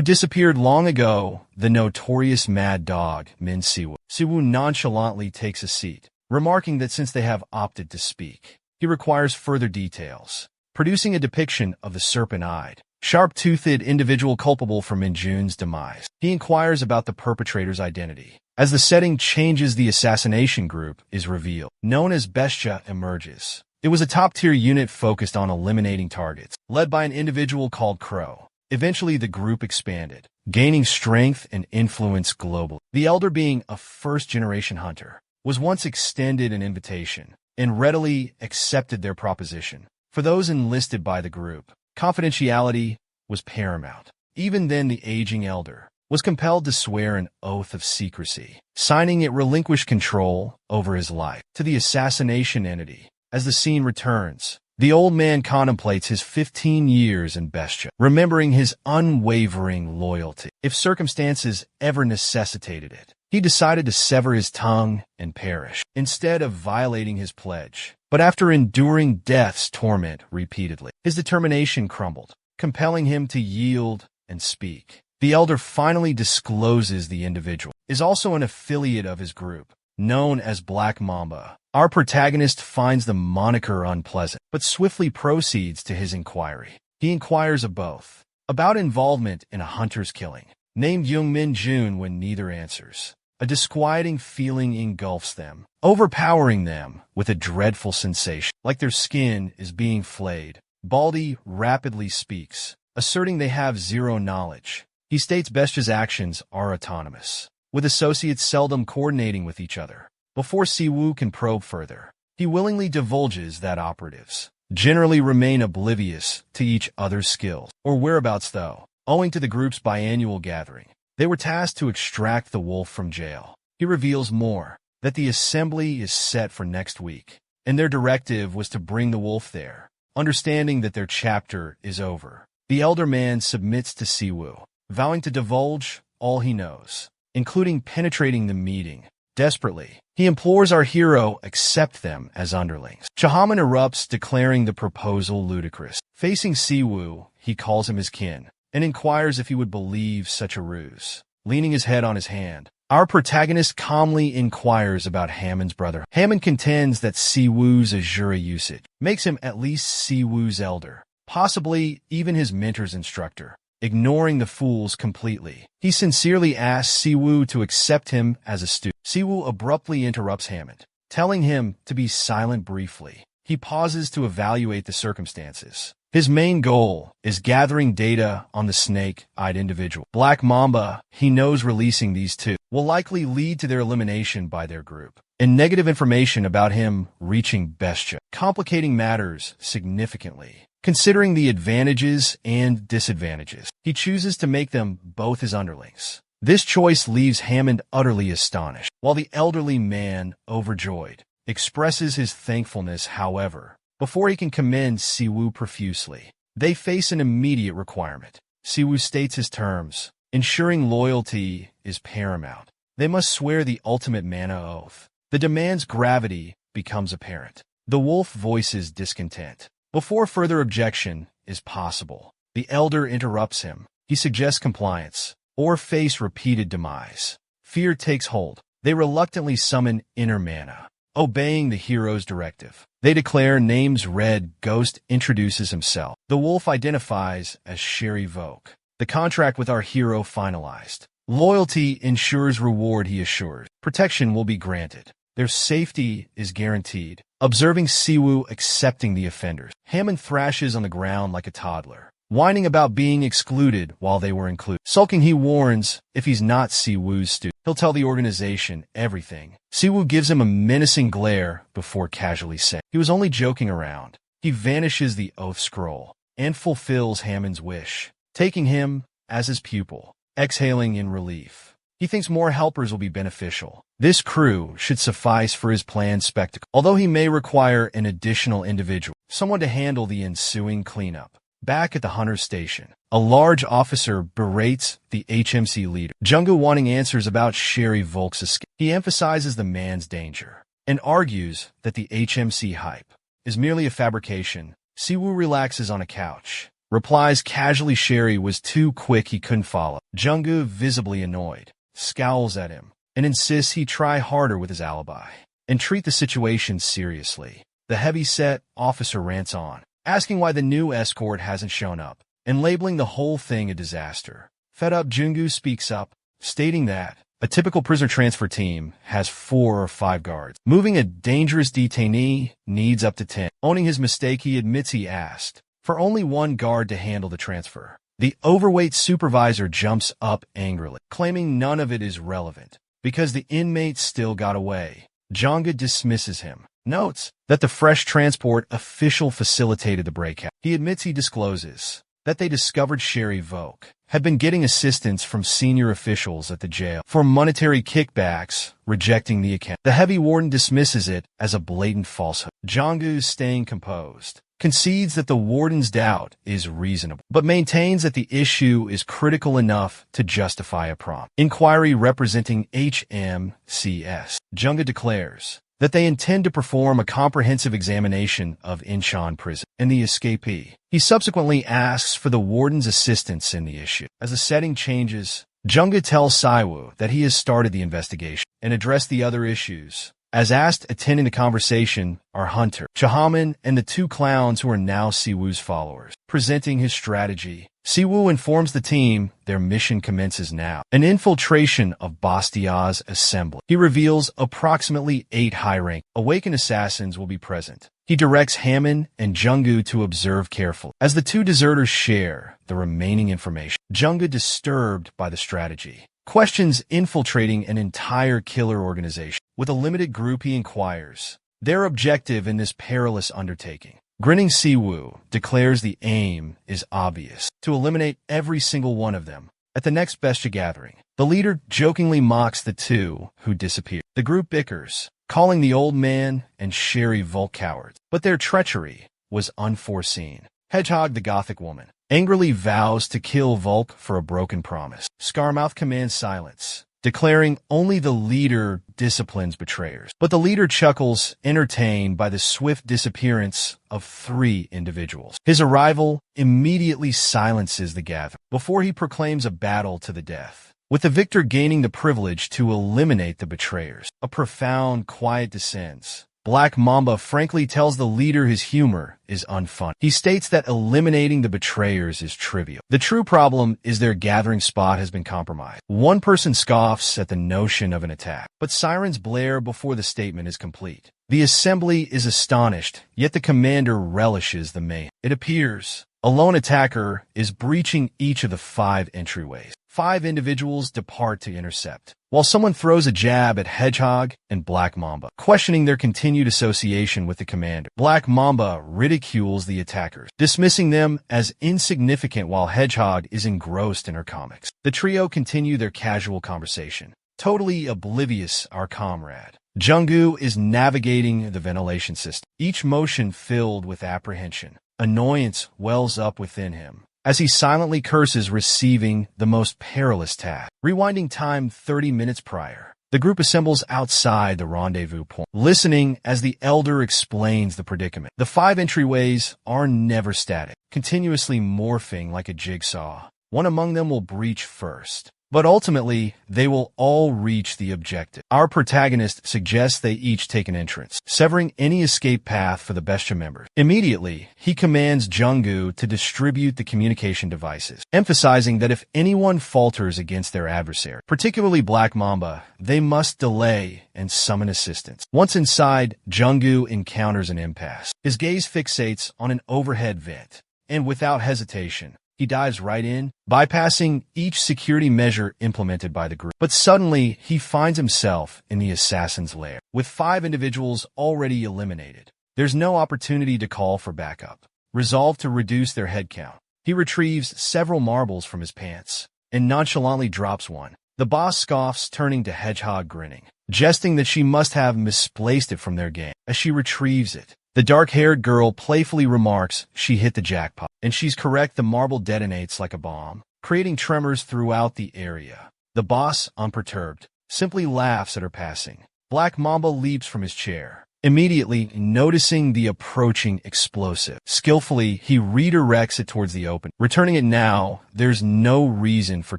disappeared long ago, the notorious mad dog, Min Siwoo. Siwoo nonchalantly takes a seat, remarking that since they have opted to speak, he requires further details, producing a depiction of the serpent-eyed, sharp-toothed individual culpable for Min Jun's demise. He inquires about the perpetrator's identity. As the setting changes, the assassination group is revealed. Known as Bestia emerges. It was a top-tier unit focused on eliminating targets, led by an individual called Crow. Eventually, the group expanded, gaining strength and influence globally. The Elder, being a first-generation hunter, was once extended an invitation and readily accepted their proposition. For those enlisted by the group, confidentiality was paramount. Even then, the aging Elder was compelled to swear an oath of secrecy. Signing it relinquished control over his life to the assassination entity. As the scene returns, the old man contemplates his 15 years in Bestia, remembering his unwavering loyalty. If circumstances ever necessitated it, he decided to sever his tongue and perish, instead of violating his pledge. But after enduring death's torment repeatedly, his determination crumbled, compelling him to yield and speak. The Elder finally discloses the individual is also an affiliate of his group, known as Black Mamba. Our protagonist finds the moniker unpleasant, but swiftly proceeds to his inquiry. He inquires of both, about involvement in a hunter's killing, named Young Min Jun. When neither answers, a disquieting feeling engulfs them, overpowering them with a dreadful sensation, like their skin is being flayed. Baldy rapidly speaks, asserting they have zero knowledge. He states Bestia's actions are autonomous, with associates seldom coordinating with each other. Before Siwoo can probe further, he willingly divulges that operatives generally remain oblivious to each other's skills or whereabouts, though, owing to the group's biannual gathering, they were tasked to extract the wolf from jail. He reveals more, that the assembly is set for next week, and their directive was to bring the wolf there. Understanding that their chapter is over, the elder man submits to Siwoo, vowing to divulge all he knows, including penetrating the meeting. Desperately, he implores our hero accept them as underlings. Chahaman erupts, declaring the proposal ludicrous. Facing Siwoo, he calls him his kin, and inquires if he would believe such a ruse. Leaning his head on his hand, our protagonist calmly inquires about Hammond's brother. Hammond contends that Siwoo's Asura usage makes him at least Siwoo's elder, possibly even his mentor's instructor. Ignoring the fools completely, he sincerely asks Siwoo to accept him as a student. Siwoo abruptly interrupts Hammond, telling him to be silent briefly. He pauses to evaluate the circumstances. His main goal is gathering data on the snake-eyed individual. Black Mamba, he knows releasing these two will likely lead to their elimination by their group, and negative information about him reaching Bestia, complicating matters significantly. Considering the advantages and disadvantages, he chooses to make them both his underlings. This choice leaves Hammond utterly astonished, while the elderly man, overjoyed, expresses his thankfulness. However, before he can commend Siwoo profusely, they face an immediate requirement. Siwoo states his terms, ensuring loyalty is paramount. They must swear the ultimate mana oath. The demand's gravity becomes apparent. The wolf voices discontent. Before further objection is possible, the elder interrupts him. He suggests compliance, or face repeated demise. Fear takes hold. They reluctantly summon inner mana, obeying the hero's directive. They declare names read. Ghost introduces himself. The wolf identifies as Sherry Vogue. The contract with our hero finalized. Loyalty ensures reward, he assures. Protection will be granted. Their safety is guaranteed. Observing Siwoo accepting the offenders, Hammond thrashes on the ground like a toddler, whining about being excluded while they were included. Sulking, he warns if he's not Siwoo's student, he'll tell the organization everything. Siwoo gives him a menacing glare before casually saying he was only joking around. He vanishes the oath scroll and fulfills Hammond's wish, taking him as his pupil, exhaling in relief. He thinks more helpers will be beneficial. This crew should suffice for his planned spectacle, although he may require an additional individual, someone to handle the ensuing cleanup. Back at the hunter's station, a large officer berates the HMC leader, Jungwoo, wanting answers about Sherry Volk's escape. He emphasizes the man's danger and argues that the HMC hype is merely a fabrication. Siwoo relaxes on a couch, replies casually Sherry was too quick, he couldn't follow. Jungwoo, visibly annoyed, scowls at him and insists he try harder with his alibi and treat the situation seriously. The heavy-set officer rants on, asking why the new escort hasn't shown up and labeling the whole thing a disaster. Fed up, Jungwoo speaks up, stating that a typical prisoner transfer team has 4 or 5 guards. Moving a dangerous detainee needs up to 10. Owning his mistake, he admits he asked for only 1 guard to handle the transfer. The overweight supervisor jumps up angrily, claiming none of it is relevant because the inmate still got away. Jungwoo dismisses him, notes that the fresh transport official facilitated the breakout. He admits he discloses that they discovered Sherry Volk had been getting assistance from senior officials at the jail for monetary kickbacks, rejecting the account. The heavy warden dismisses it as a blatant falsehood. Jungwoo, staying composed, concedes that the warden's doubt is reasonable, but maintains that the issue is critical enough to justify a prompt inquiry representing HMCS. Jungwoo declares that they intend to perform a comprehensive examination of Incheon prison and the escapee. He subsequently asks for the warden's assistance in the issue. As the setting changes, Jungwoo tells Siwoo that he has started the investigation and addressed the other issues. As asked, attending the conversation are Hunter, Chahaman, and the 2 clowns who are now Siwoo's followers. Presenting his strategy, Siwoo informs the team their mission commences now, an infiltration of Bastia's assembly. He reveals approximately 8 high-rank awakened assassins will be present. He directs Hammond and Jungwoo to observe carefully as the 2 deserters share the remaining information. Jungwoo, disturbed by the strategy, questions infiltrating an entire killer organization. With a limited group, he inquires their objective in this perilous undertaking. Grinning, Siwoo declares the aim is obvious, to eliminate every single one of them at the next Bestia gathering. The leader jokingly mocks the 2 who disappear. The group bickers, calling the old man and Sherry Volk cowards, but their treachery was unforeseen. Hedgehog, the Gothic woman, angrily vows to kill Volk for a broken promise. Scarmouth commands silence, declaring only the leader disciplines betrayers. But the leader chuckles, entertained by the swift disappearance of 3 individuals. His arrival immediately silences the gathering before he proclaims a battle to the death, with the victor gaining the privilege to eliminate the betrayers. A profound quiet descends. Black Mamba frankly tells the leader his humor is unfunny. He states that eliminating the betrayers is trivial. The true problem is their gathering spot has been compromised. One person scoffs at the notion of an attack, but sirens blare before the statement is complete. The assembly is astonished, yet the commander relishes the mayhem. It appears a lone attacker is breaching each of the 5 entryways. 5 individuals depart to intercept, while someone throws a jab at Hedgehog and Black Mamba, questioning their continued association with the commander. Black Mamba ridicules the attackers, dismissing them as insignificant while Hedgehog is engrossed in her comics. The trio continue their casual conversation, totally oblivious our comrade. Jungwoo is navigating the ventilation system, each motion filled with apprehension. Annoyance wells up within him as he silently curses receiving the most perilous task. Rewinding time 30 minutes prior, the group assembles outside the rendezvous point, listening as the elder explains the predicament. The 5 entryways are never static, continuously morphing like a jigsaw. One among them will breach first, but ultimately, they will all reach the objective. Our protagonist suggests they each take an entrance, severing any escape path for the Bestia members. Immediately, he commands Jungwoo to distribute the communication devices, emphasizing that if anyone falters against their adversary, particularly Black Mamba, they must delay and summon assistance. Once inside, Jungwoo encounters an impasse. His gaze fixates on an overhead vent, and without hesitation, He dives right in, bypassing each security measure implemented by the group. But suddenly, he finds himself in the assassin's lair, with 5 individuals already eliminated. There's no opportunity to call for backup. Resolved to reduce their headcount, he retrieves several marbles from his pants and nonchalantly drops one. The boss scoffs, turning to Hedgehog grinning, jesting that she must have misplaced it from their game. As she retrieves it, the dark-haired girl playfully remarks she hit the jackpot. And she's correct, the marble detonates like a bomb, creating tremors throughout the area. The boss, unperturbed, simply laughs at her passing. Black Mamba leaps from his chair, immediately noticing the approaching explosive. Skillfully, he redirects it towards the open. Returning it now, there's no reason for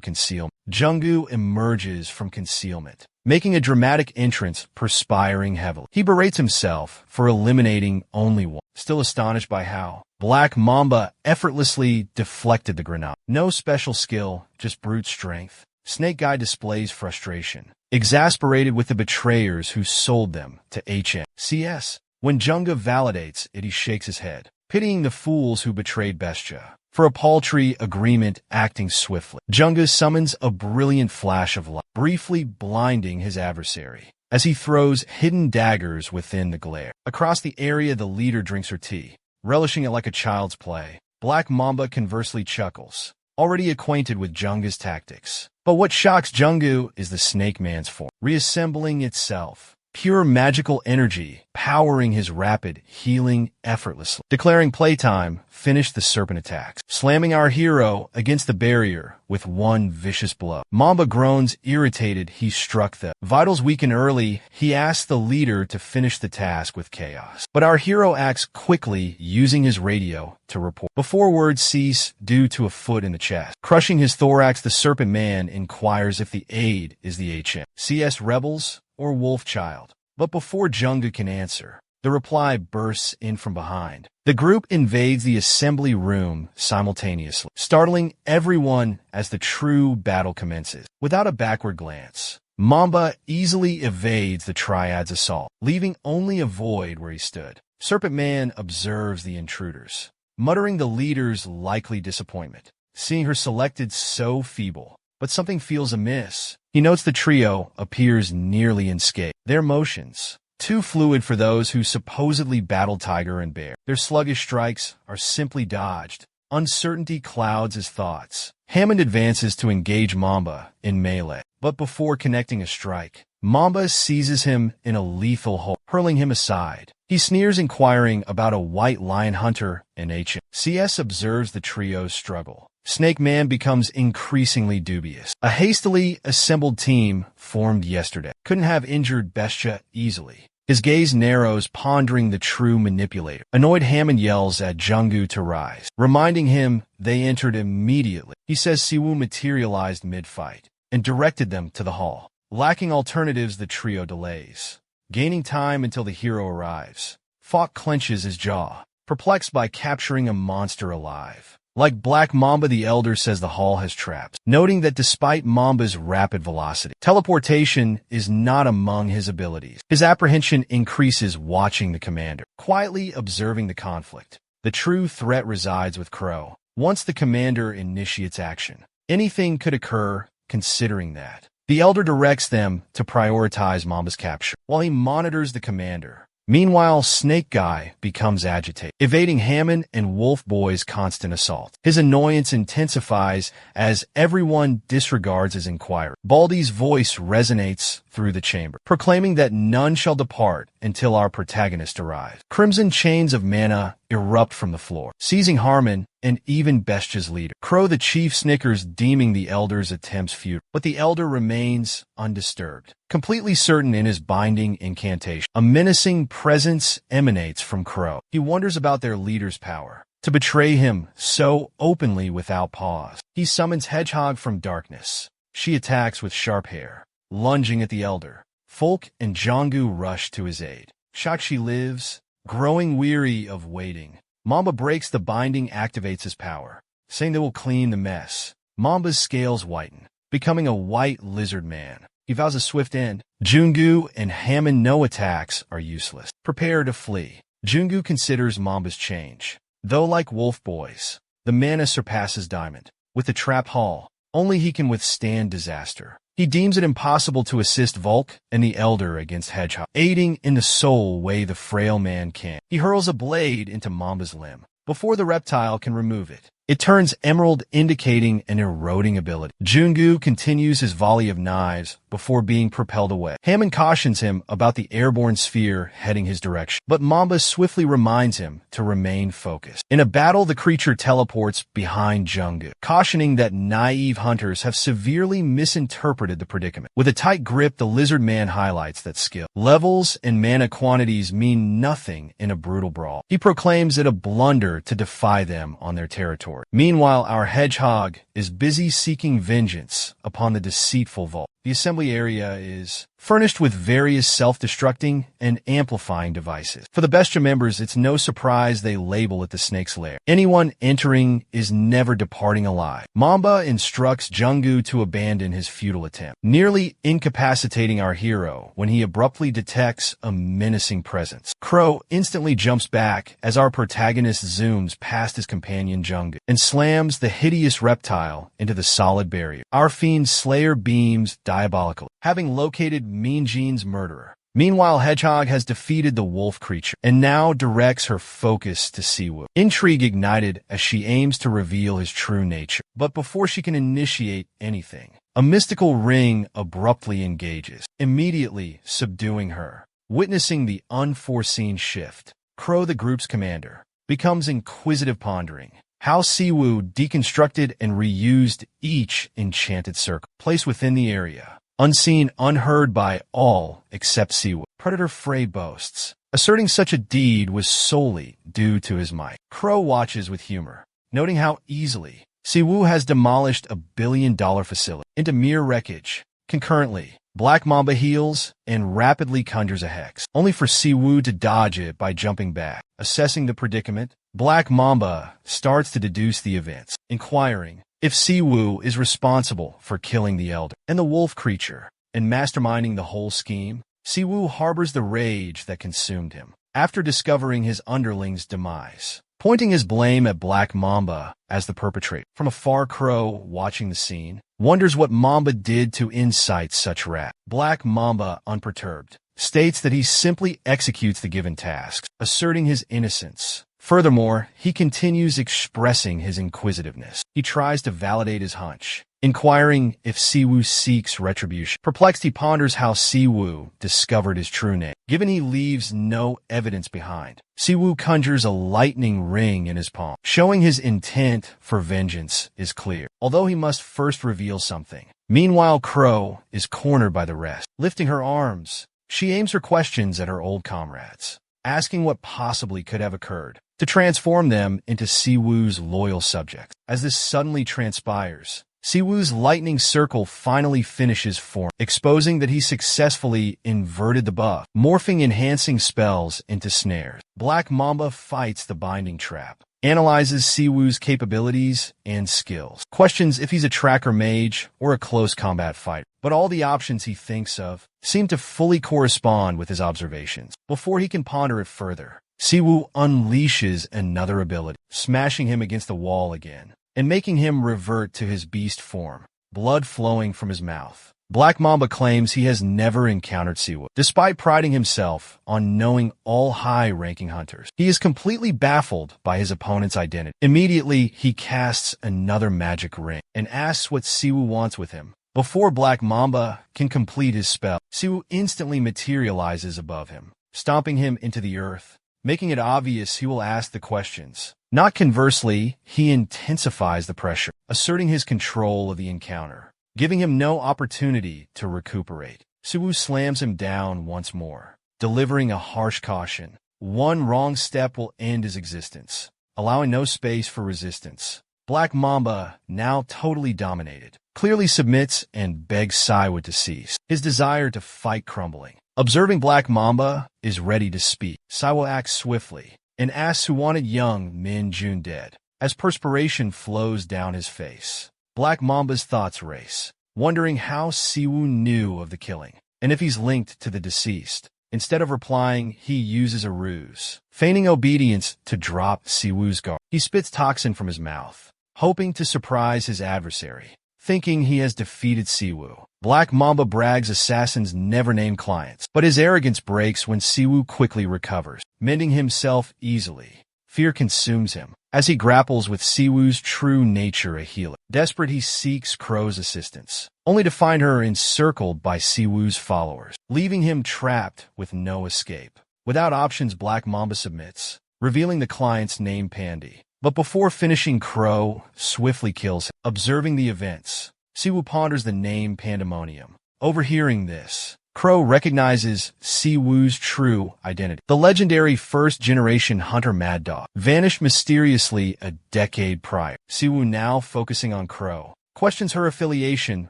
concealment. Junggu emerges from concealment, making a dramatic entrance, perspiring heavily. He berates himself for eliminating only one, still astonished by how Black Mamba effortlessly deflected the grenade. No special skill, just brute strength. Snake Guy displays frustration, exasperated with the betrayers who sold them to HMCS. When Junggu validates it, he shakes his head, pitying the fools who betrayed Bestia. For a paltry agreement, acting swiftly, Junggu summons a brilliant flash of light, briefly blinding his adversary, as he throws hidden daggers within the glare. Across the area, the leader drinks her tea, relishing it like a child's play. Black Mamba conversely chuckles, already acquainted with Junggu's tactics. But what shocks Junggu is the Snake Man's form, reassembling itself. Pure magical energy, powering his rapid healing effortlessly. Declaring playtime, finish the serpent attacks, slamming our hero against the barrier with one vicious blow. Mamba groans, irritated. He struck the vitals weaken early. He asks the leader to finish the task with chaos. But our hero acts quickly, using his radio to report. Before words cease, due to a foot in the chest. Crushing his thorax, the serpent man inquires if the aid is the HMCS rebels or Wolfchild. But before Junggu can answer, the reply bursts in from behind. The group invades the assembly room simultaneously, startling everyone as the true battle commences. Without a backward glance, Mamba easily evades the Triad's assault, leaving only a void where he stood. Serpent Man observes the intruders, muttering the leader's likely disappointment, seeing her selected so feeble. But something feels amiss. He notes the trio appears nearly unscathed. Their motions, too fluid for those who supposedly battle Tiger and Bear. Their sluggish strikes are simply dodged. Uncertainty clouds his thoughts. Hammond advances to engage Mamba in melee. But before connecting a strike, Mamba seizes him in a lethal hold, hurling him aside. He sneers, inquiring about a white lion hunter in HMCS. Observes the trio's struggle. Snake Man becomes increasingly dubious. A hastily assembled team formed yesterday couldn't have injured Bestia easily. His gaze narrows, pondering the true manipulator. Annoyed, Hammond yells at Junggu to rise, reminding him they entered immediately. He says Siwoo materialized mid-fight and directed them to the hall. Lacking alternatives, the trio delays, gaining time until the hero arrives. Falk clenches his jaw, perplexed by capturing a monster alive. Like Black Mamba, the Elder says the hall has traps, noting that despite Mamba's rapid velocity, teleportation is not among his abilities. His apprehension increases watching the commander, quietly observing the conflict. The true threat resides with Crow. Once the commander initiates action, anything could occur. Considering that, the Elder directs them to prioritize Mamba's capture, while he monitors the commander. Meanwhile, Snake Guy becomes agitated, evading Hammond and Wolf Boy's constant assault. His annoyance intensifies as everyone disregards his inquiry. Baldy's voice resonates through the chamber, proclaiming that none shall depart until our protagonist arrives. Crimson chains of mana erupt from the floor, seizing Harmon and even Bestia's leader. Crow the chief snickers, deeming the Elder's attempts futile, but the Elder remains undisturbed, completely certain in his binding incantation. A menacing presence emanates from Crow. He wonders about their leader's power to betray him so openly without pause. He summons Hedgehog from darkness. She attacks with sharp hair, lunging at the Elder. Folk and Junggu rush to his aid. Shocked she lives, growing weary of waiting, Mamba breaks the binding, activates his power, saying they will clean the mess. Mamba's scales whiten, becoming a white lizard man. He vows a swift end. Junggu and Hammond know attacks are useless. Prepare to flee. Junggu considers Mamba's change, though like Wolf Boys, The mana surpasses diamond. With the trap hall, only he can withstand disaster. He deems it impossible to assist Volk and the Elder against Hedgehog, aiding in the sole way the frail man can. He hurls a blade into Mamba's limb. Before the reptile can remove it, it turns emerald, indicating an eroding ability. Jungu continues his volley of knives before being propelled away. Hammond cautions him about the airborne sphere heading his direction, but Mamba swiftly reminds him to remain focused. In a battle, the creature teleports behind Jungu, cautioning that naive hunters have severely misinterpreted the predicament. With a tight grip, the lizard man highlights that skill, levels, and mana quantities mean nothing in a brutal brawl. He proclaims it a blunder to defy them on their territory. Meanwhile, our hedgehog is busy seeking vengeance upon the deceitful Volk. The assembly area is furnished with various self-destructing and amplifying devices. For the Bestia members, it's no surprise they label it the Snake's Lair. Anyone entering is never departing alive. Mamba instructs Jungu to abandon his futile attempt, nearly incapacitating our hero when he abruptly detects a menacing presence. Crow instantly jumps back as our protagonist zooms past his companion Jungu and slams the hideous reptile into the solid barrier. Our fiend Slayer beams diabolically, having located Mean Gene's murderer. Meanwhile, Hedgehog has defeated the wolf creature and now directs her focus to Siwu. Intrigue ignited as she aims to reveal his true nature. But before she can initiate anything, a mystical ring abruptly engages, immediately subduing her. Witnessing the unforeseen shift, Crow, the group's commander, becomes inquisitive, pondering how Siwu deconstructed and reused each enchanted circle placed within the area, unseen, unheard by all except Siwu. Predator Frey boasts, asserting such a deed was solely due to his might. Crow watches with humor, noting how easily Siwu has demolished a billion-dollar facility into mere wreckage. Concurrently, Black Mamba heals and rapidly conjures a hex, only for Siwu to dodge it by jumping back. Assessing the predicament, Black Mamba starts to deduce the events, inquiring if Siwu is responsible for killing the Elder and the wolf creature and masterminding the whole scheme. Siwu harbors the rage that consumed him after discovering his underling's demise, pointing his blame at Black Mamba as the perpetrator. From afar, Crow, watching the scene, wonders what Mamba did to incite such wrath. Black Mamba, unperturbed, states that he simply executes the given tasks, asserting his innocence. Furthermore, he continues expressing his inquisitiveness. He tries to validate his hunch, inquiring if Siwu seeks retribution. Perplexed, he ponders how Siwu discovered his true name. Given he leaves no evidence behind, Siwu conjures a lightning ring in his palm, showing his intent for vengeance is clear, although he must first reveal something. Meanwhile, Crow is cornered by the rest. Lifting her arms, she aims her questions at her old comrades, asking what possibly could have occurred to transform them into Siwu's loyal subjects. As this suddenly transpires, Siwu's lightning circle finally finishes form, exposing that he successfully inverted the buff, morphing enhancing spells into snares. Black Mamba fights the binding trap, analyzes Siwu's capabilities and skills, questions if he's a tracker mage or a close combat fighter. But all the options he thinks of seem to fully correspond with his observations. Before he can ponder it further, Siwu unleashes another ability, smashing him against the wall again and making him revert to his beast form, blood flowing from his mouth. Black Mamba claims he has never encountered Siwu, despite priding himself on knowing all high-ranking hunters. He is completely baffled by his opponent's identity. Immediately, he casts another magic ring and asks what Siwu wants with him. Before Black Mamba can complete his spell, Siwu instantly materializes above him, stomping him into the earth, making it obvious he will ask the questions. Not conversely, he intensifies the pressure, asserting his control of the encounter, giving him no opportunity to recuperate. Siwu slams him down once more, delivering a harsh caution. One wrong step will end his existence, allowing no space for resistance. Black Mamba, now totally dominated, clearly submits and begs Siwu to cease, his desire to fight crumbling. Observing Black Mamba is ready to speak, Siwu acts swiftly and asks who wanted young Min June dead. As perspiration flows down his face, Black Mamba's thoughts race, wondering how Siwu knew of the killing and if he's linked to the deceased. Instead of replying, he uses a ruse, feigning obedience to drop Siwoo's guard. He spits toxin from his mouth, hoping to surprise his adversary. Thinking he has defeated Siwoo, Black Mamba brags assassins never name clients, but his arrogance breaks when Siwoo quickly recovers, mending himself easily. Fear consumes him as he grapples with Siwoo's true nature, a healer. Desperate, he seeks Crow's assistance, only to find her encircled by Siwoo's followers, leaving him trapped with no escape. Without options, Black Mamba submits, revealing the client's name, Pandy. But before finishing, Crow swiftly kills him. Observing the events, Siwoo ponders the name Pandemonium. Overhearing this, Crow recognizes Siwoo's true identity. The legendary first-generation hunter Mad Dog vanished mysteriously a decade prior. Siwoo, now focusing on Crow, questions her affiliation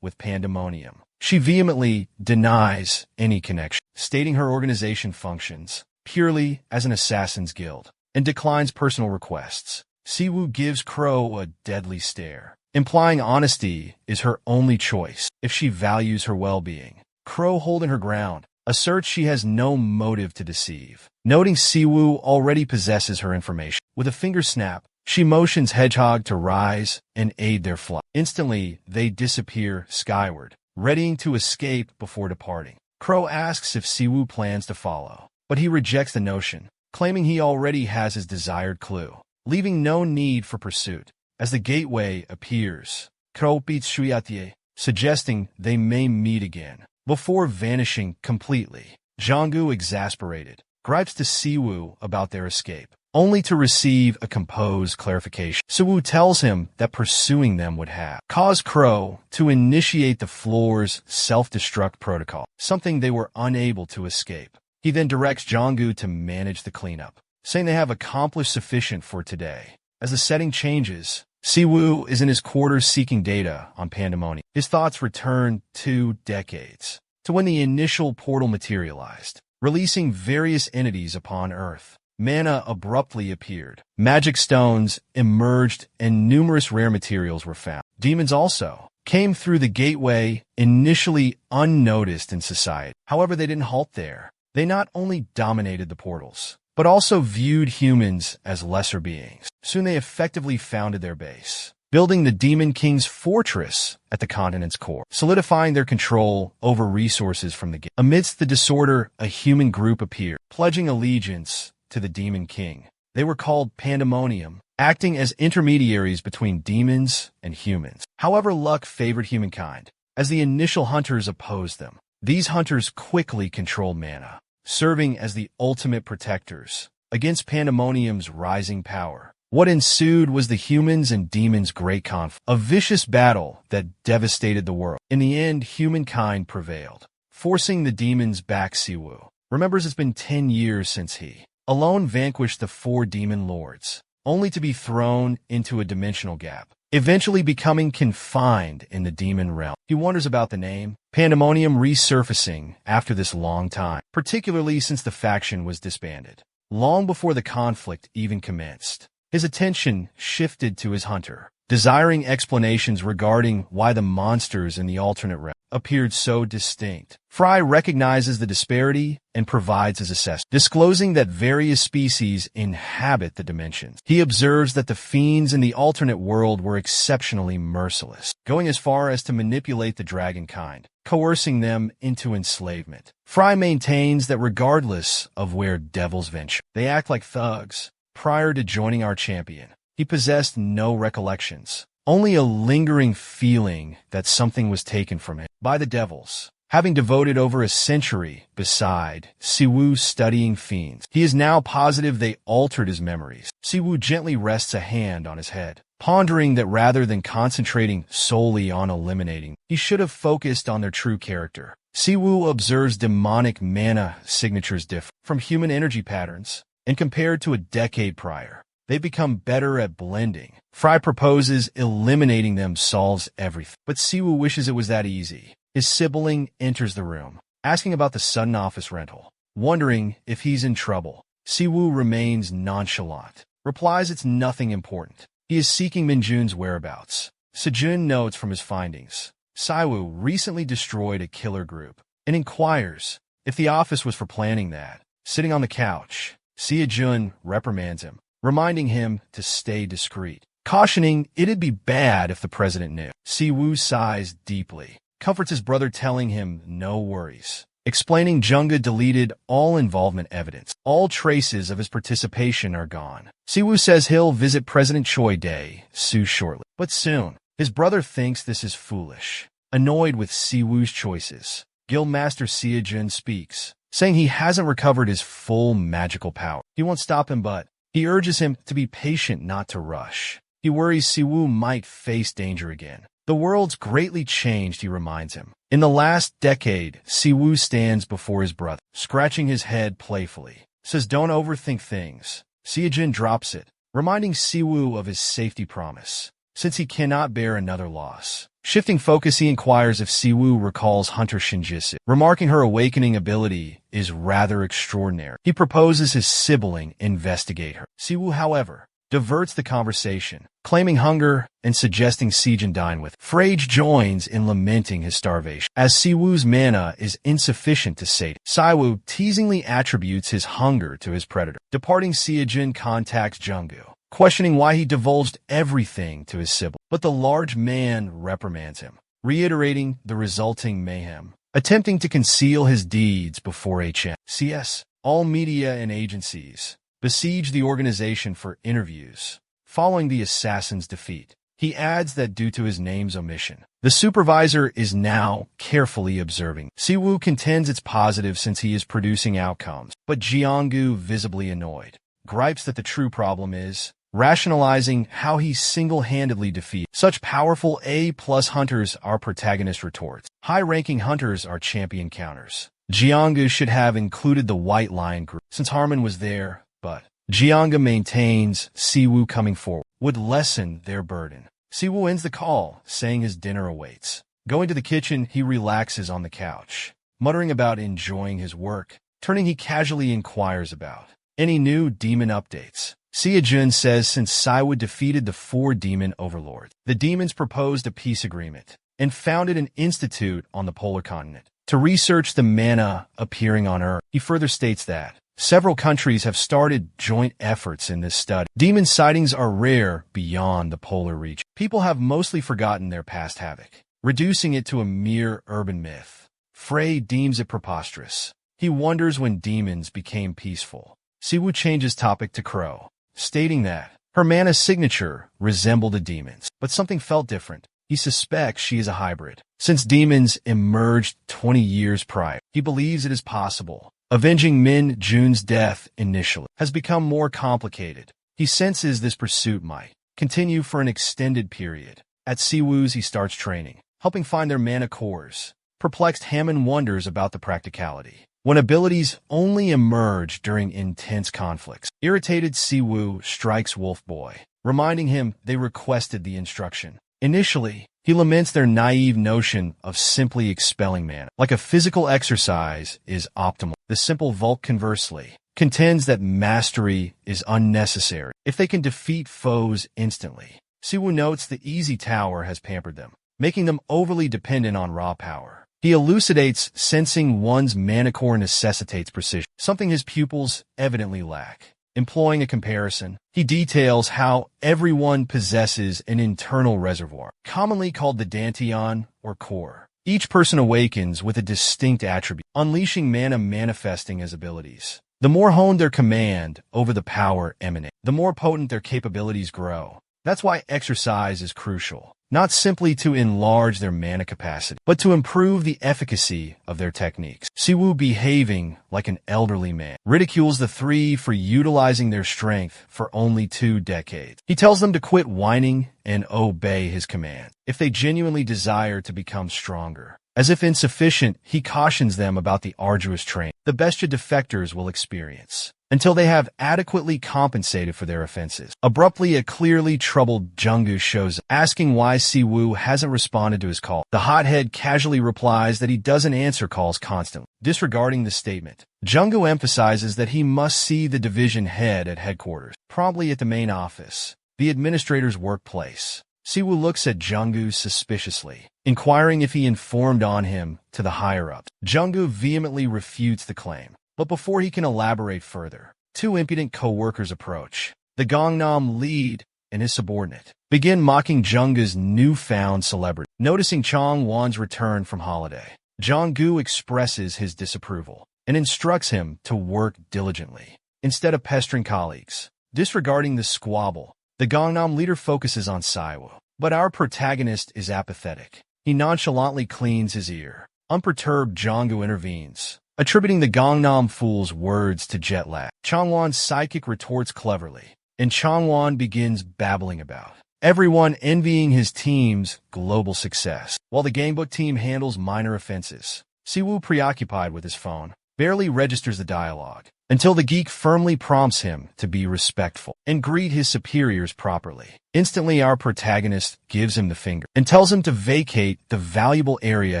with Pandemonium. She vehemently denies any connection, stating her organization functions purely as an assassin's guild and declines personal requests. Siwoo gives Crow a deadly stare, implying honesty is her only choice if she values her well-being. Crow, holding her ground, asserts she has no motive to deceive, noting Siwoo already possesses her information. With a finger snap, she motions Hedgehog to rise and aid their flight. Instantly, they disappear skyward, readying to escape before departing. Crow asks if Siwoo plans to follow, but he rejects the notion, claiming he already has his desired clue, leaving no need for pursuit. As the gateway appears, Crow beats Shuyatie, suggesting they may meet again, before vanishing completely. Jonggu, exasperated, gripes to Siwoo about their escape, only to receive a composed clarification. Siwoo tells him that pursuing them would have caused Crow to initiate the floor's self-destruct protocol, something they were unable to escape. He then directs Jonggu to manage the cleanup, saying they have accomplished sufficient for today. As the setting changes, Siwoo is in his quarters seeking data on Pandemonium. His thoughts return 2 decades to when the initial portal materialized, releasing various entities upon Earth. Mana abruptly appeared, magic stones emerged, and numerous rare materials were found. Demons also came through the gateway, initially unnoticed in society. However, they didn't halt there. They not only dominated the portals, but also viewed humans as lesser beings. Soon they effectively founded their base, building the Demon King's fortress at the continent's core, solidifying their control over resources from the gate. Amidst the disorder, a human group appeared, pledging allegiance to the Demon King. They were called Pandemonium, acting as intermediaries between demons and humans. However, luck favored humankind, as the initial hunters opposed them. These hunters quickly controlled mana, serving as the ultimate protectors against Pandemonium's rising power. What ensued was the humans and demons' great conflict, a vicious battle that devastated the world. In the end, humankind prevailed, forcing the demons back. Siwoo remembers it's been 10 years since he alone vanquished the 4 demon lords, only to be thrown into a dimensional gap, eventually becoming confined in the demon realm. He wonders about the name Pandemonium resurfacing after this long time, particularly since the faction was disbanded, long before the conflict even commenced. His attention shifted to his hunter, desiring explanations regarding why the monsters in the alternate realm appeared so distinct. Fry recognizes the disparity and provides his assessment, disclosing that various species inhabit the dimensions. He observes that the fiends in the alternate world were exceptionally merciless, going as far as to manipulate the dragon kind, coercing them into enslavement. Fry maintains that regardless of where devils venture, they act like thugs. Prior to joining our champion, he possessed no recollections, only a lingering feeling that something was taken from him by the devils. Having devoted over a century beside Siwoo studying fiends, he is now positive they altered his memories. Siwoo gently rests a hand on his head, pondering that rather than concentrating solely on eliminating, he should have focused on their true character. Siwoo observes demonic mana signatures differ from human energy patterns, and compared to a decade prior, they've become better at blending. Fry proposes eliminating them solves everything, but Siwoo wishes it was that easy. His sibling enters the room, asking about the sudden office rental, wondering if he's in trouble. Siwoo remains nonchalant, replies it's nothing important. He is seeking Minjun's whereabouts. Sejun notes from his findings, Siwoo recently destroyed a killer group, and inquires If the office was for planning that. Sitting on the couch, Sia-jun reprimands him, reminding him to stay discreet, cautioning it'd be bad if the president knew. Si-woo sighs deeply, comforts his brother telling him no worries, explaining Junga deleted all involvement evidence. All traces of his participation are gone. Si-woo says he'll visit President Choi Dae-soo shortly, but soon. His brother thinks this is foolish. Annoyed with Si-woo's choices, Guildmaster Sia-jun speaks, saying he hasn't recovered his full magical power. He won't stop him, but he urges him to be patient, not to rush. He worries Si-woo might face danger again. The world's greatly changed, he reminds him. In the last decade, Si-woo stands before his brother, scratching his head playfully. Says don't overthink things. Sia-jun drops it, reminding Si-woo of his safety promise, since he cannot bear another loss. Shifting focus, he inquires if Si-woo recalls Hunter Shinjitsu, remarking her awakening ability is rather extraordinary. He proposes his sibling investigate her. Si-woo, however, diverts the conversation, claiming hunger and suggesting Si-jun dine with. Frage joins in lamenting his starvation, as Si-woo's mana is insufficient to sate. Si-woo teasingly attributes his hunger to his predator. Departing, Sia-jun contacts Junggu, questioning why he divulged everything to his sibling. But the large man reprimands him, reiterating the resulting mayhem, attempting to conceal his deeds before HMCS. All media and agencies besiege the organization for interviews following the assassin's defeat. He adds that due to his name's omission, the supervisor is now carefully observing. Si-woo contends it's positive since he is producing outcomes, but Jianggu, visibly annoyed, gripes that the true problem is rationalizing how he single-handedly defeated such powerful A-plus hunters. Our protagonist retorts, high-ranking hunters are champion counters. Jianggu should have included the White Lion group since Harmon was there, but Jianggu maintains Si-woo coming forward would lessen their burden. Si-woo ends the call, saying his dinner awaits. Going to the kitchen, he relaxes on the couch, muttering about enjoying his work. Turning, he casually inquires about any new demon updates. Sia-jun says since Si-woo defeated the 4 demon overlords, the demons proposed a peace agreement and founded an institute on the polar continent to research the mana appearing on Earth. He further states that several countries have started joint efforts in this study. Demon sightings are rare beyond the polar region. People have mostly forgotten their past havoc, reducing it to a mere urban myth. Frey deems it preposterous. He wonders when demons became peaceful. Si-woo changes topic to Crow, stating that her mana signature resembled a demon's, but something felt different. He suspects she is a hybrid, since demons emerged 20 years prior. He believes it is possible. Avenging Min Jun's death initially has become more complicated. He senses this pursuit might continue for an extended period. At Si-woo's, he starts training, helping find their mana cores. Perplexed, Hammond wonders about the practicality when abilities only emerge during intense conflicts. Irritated, Si-woo strikes Wolf Boy, reminding him they requested the instruction. Initially, he laments their naive notion of simply expelling mana, like a physical exercise, is optimal. The simple Volk, conversely, contends that mastery is unnecessary if they can defeat foes instantly. Si-woo notes the easy tower has pampered them, making them overly dependent on raw power. He elucidates sensing one's mana core necessitates precision, something his pupils evidently lack. Employing a comparison, he details how everyone possesses an internal reservoir, commonly called the dantian or core. Each person awakens with a distinct attribute, unleashing mana manifesting as abilities. The more honed their command over the power emanate, the more potent their capabilities grow. That's why exercise is crucial. Not simply to enlarge their mana capacity, but to improve the efficacy of their techniques. Si-woo, behaving like an elderly man, ridicules the 3 for utilizing their strength for only 2 decades. He tells them to quit whining and obey his command if they genuinely desire to become stronger. As if insufficient, he cautions them about the arduous training the Bestia defectors will experience until they have adequately compensated for their offenses. Abruptly, a clearly troubled Junggu shows up, asking why Si-woo hasn't responded to his call. The hothead casually replies that he doesn't answer calls constantly. Disregarding the statement, Junggu emphasizes that he must see the division head at headquarters, probably at the main office, the administrator's workplace. Siwoo looks at Junggu suspiciously, inquiring if he informed on him to the higher-ups. Junggu vehemently refutes the claim, but before he can elaborate further, two impudent co-workers approach. The Gangnam lead and his subordinate begin mocking Junggu's newfound celebrity. Noticing Changwon's return from holiday, Junggu expresses his disapproval and instructs him to work diligently instead of pestering colleagues. Disregarding the squabble, the Gangnam leader focuses on Siwoo, but our protagonist is apathetic. He nonchalantly cleans his ear. Unperturbed, Junggu intervenes, attributing the Gangnam fool's words to jet lag. Changwon's sidekick retorts cleverly, and Changwon begins babbling about everyone envying his team's global success, while the gamebook team handles minor offenses. Siwoo, preoccupied with his phone, barely registers the dialogue, until the geek firmly prompts him to be respectful and greet his superiors properly. Instantly, our protagonist gives him the finger and tells him to vacate the valuable area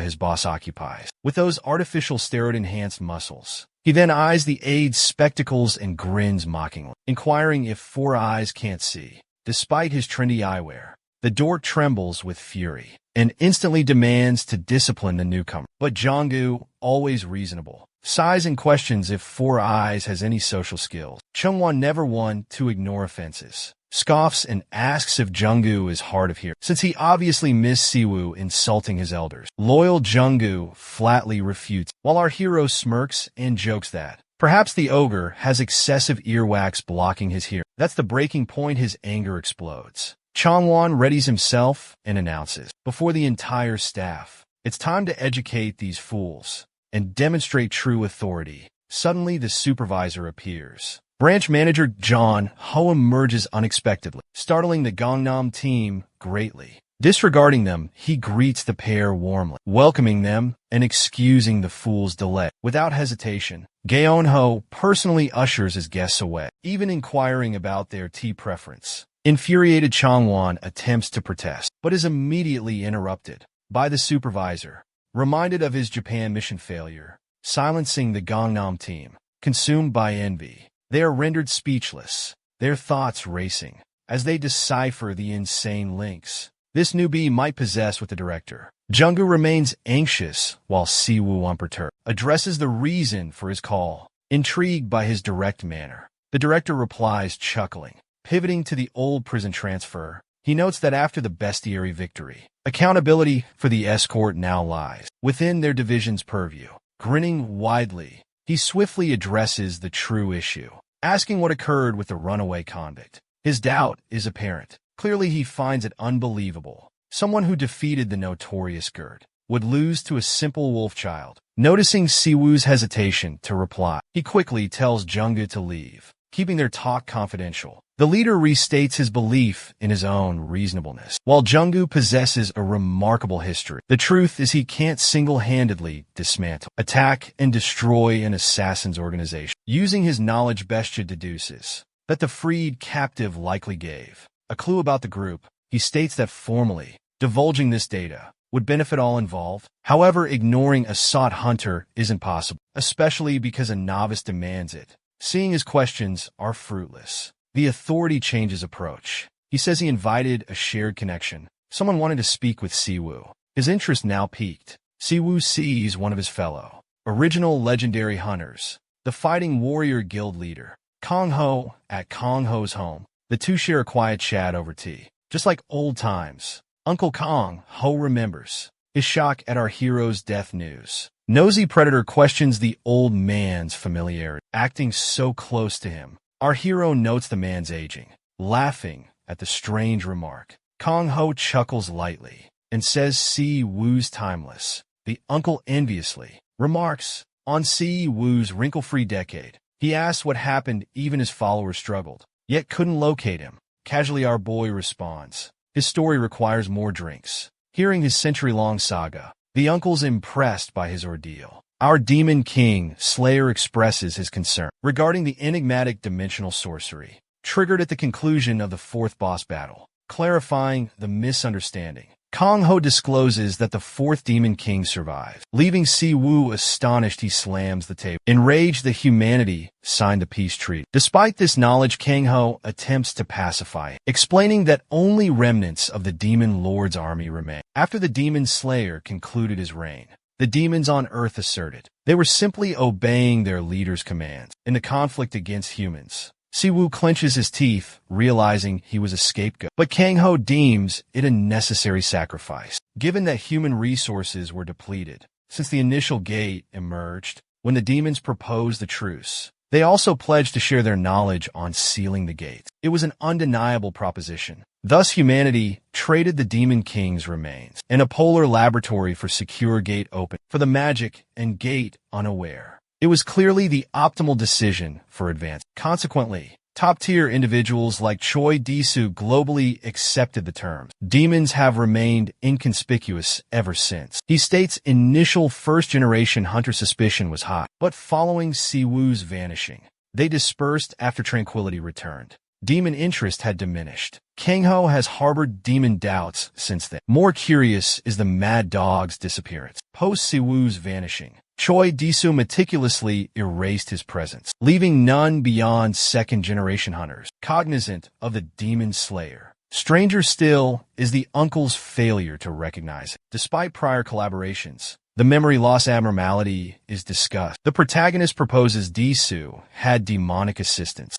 his boss occupies. With those artificial steroid-enhanced muscles, he then eyes the aide's spectacles and grins mockingly, inquiring if Four Eyes can't see. Despite his trendy eyewear, the dork trembles with fury and instantly demands to discipline the newcomer. But Junggu, always reasonable, sighs and questions if Four Eyes has any social skills. Changwon, never one to ignore offenses, scoffs and asks if Junggu is hard of hearing, since he obviously missed Siwoo insulting his elders. Loyal Junggu flatly refutes, while our hero smirks and jokes that perhaps the ogre has excessive earwax blocking his hearing. That's the breaking point. His anger explodes. Changwon readies himself and announces before the entire staff, "It's time to educate these fools and demonstrate true authority." Suddenly, the supervisor appears. Branch manager John Ho emerges unexpectedly, startling the Gangnam team greatly. Disregarding them, he greets the pair warmly, welcoming them and excusing the fool's delay. Without hesitation, Gaeon-ho personally ushers his guests away, even inquiring about their tea preference. Infuriated, Changwon attempts to protest, but is immediately interrupted by the supervisor, reminded of his Japan mission failure, silencing the Gangnam team. Consumed by envy, they are rendered speechless, their thoughts racing as they decipher the insane links this newbie might possess with the director. Junggu remains anxious while Siwoo, unperturbed, addresses the reason for his call. Intrigued by his direct manner, the director replies, chuckling. Pivoting to the old prison transfer, he notes that after the bestiary victory, accountability for the escort now lies within their division's purview. Grinning widely, he swiftly addresses the true issue, asking what occurred with the runaway convict. His doubt is apparent. Clearly, he finds it unbelievable. Someone who defeated the notorious Gerd would lose to a simple wolf child. Noticing Siwoo's hesitation to reply, he quickly tells Junggu to leave, keeping their talk confidential. The leader restates his belief in his own reasonableness. While Junggu possesses a remarkable history, the truth is he can't single-handedly dismantle, attack, and destroy an assassin's organization. Using his knowledge, Bestia deduces that the freed captive likely gave a clue about the group. He states that formally divulging this data would benefit all involved. However, ignoring a sought hunter isn't possible, especially because a novice demands it. Seeing his questions are fruitless, the authority changes approach. He says he invited a shared connection. Someone wanted to speak with Siwoo. His interest now piqued. Siwoo sees one of his fellow original legendary hunters, the Fighting Warrior Guild leader, Kong Ho, at Kong Ho's home. The two share a quiet chat over tea. Just like old times, Uncle Kong Ho remembers his shock at our hero's death news. Nosy Predator questions the old man's familiarity, acting so close to him. Our hero notes the man's aging, laughing at the strange remark. Kong Ho chuckles lightly and says Siwoo's timeless. The uncle enviously remarks on Siwoo's wrinkle-free decade. He asks what happened even his followers struggled, yet couldn't locate him. Casually, our boy responds, his story requires more drinks. Hearing his century-long saga, the uncle's impressed by his ordeal. Our Demon King Slayer expresses his concern regarding the enigmatic dimensional sorcery, triggered at the conclusion of the fourth boss battle, clarifying the misunderstanding. Kong Ho discloses that the fourth Demon King survives. Leaving Si Wu astonished, he slams the table. Enraged, the humanity signed the peace treaty. Despite this knowledge, Kang Ho attempts to pacify it, explaining that only remnants of the Demon Lord's army remain. After the Demon Slayer concluded his reign, the demons on Earth asserted they were simply obeying their leader's commands. In the conflict against humans, Siwu clenches his teeth, realizing he was a scapegoat. But Kang Ho deems it a necessary sacrifice, given that human resources were depleted. Since the initial gate emerged, when the demons proposed the truce, they also pledged to share their knowledge on sealing the gates. It was an undeniable proposition. Thus, humanity traded the Demon King's remains in a polar laboratory for secure gate open for the magic and gate unaware. It was clearly the optimal decision for advance. Consequently, top-tier individuals like Choi Disu globally accepted the terms. Demons have remained inconspicuous ever since. He states initial first-generation hunter suspicion was high, but following Siwoo's vanishing, they dispersed after tranquility returned. Demon interest had diminished. Kang Ho has harbored demon doubts since then. More curious is the Mad Dog's disappearance. Post-Siwoo's vanishing, Choi Disu meticulously erased his presence, leaving none beyond second-generation hunters cognizant of the Demon Slayer. Stranger still is the uncle's failure to recognize it. Despite prior collaborations, the memory loss abnormality is discussed. The protagonist proposes Disu had demonic assistance.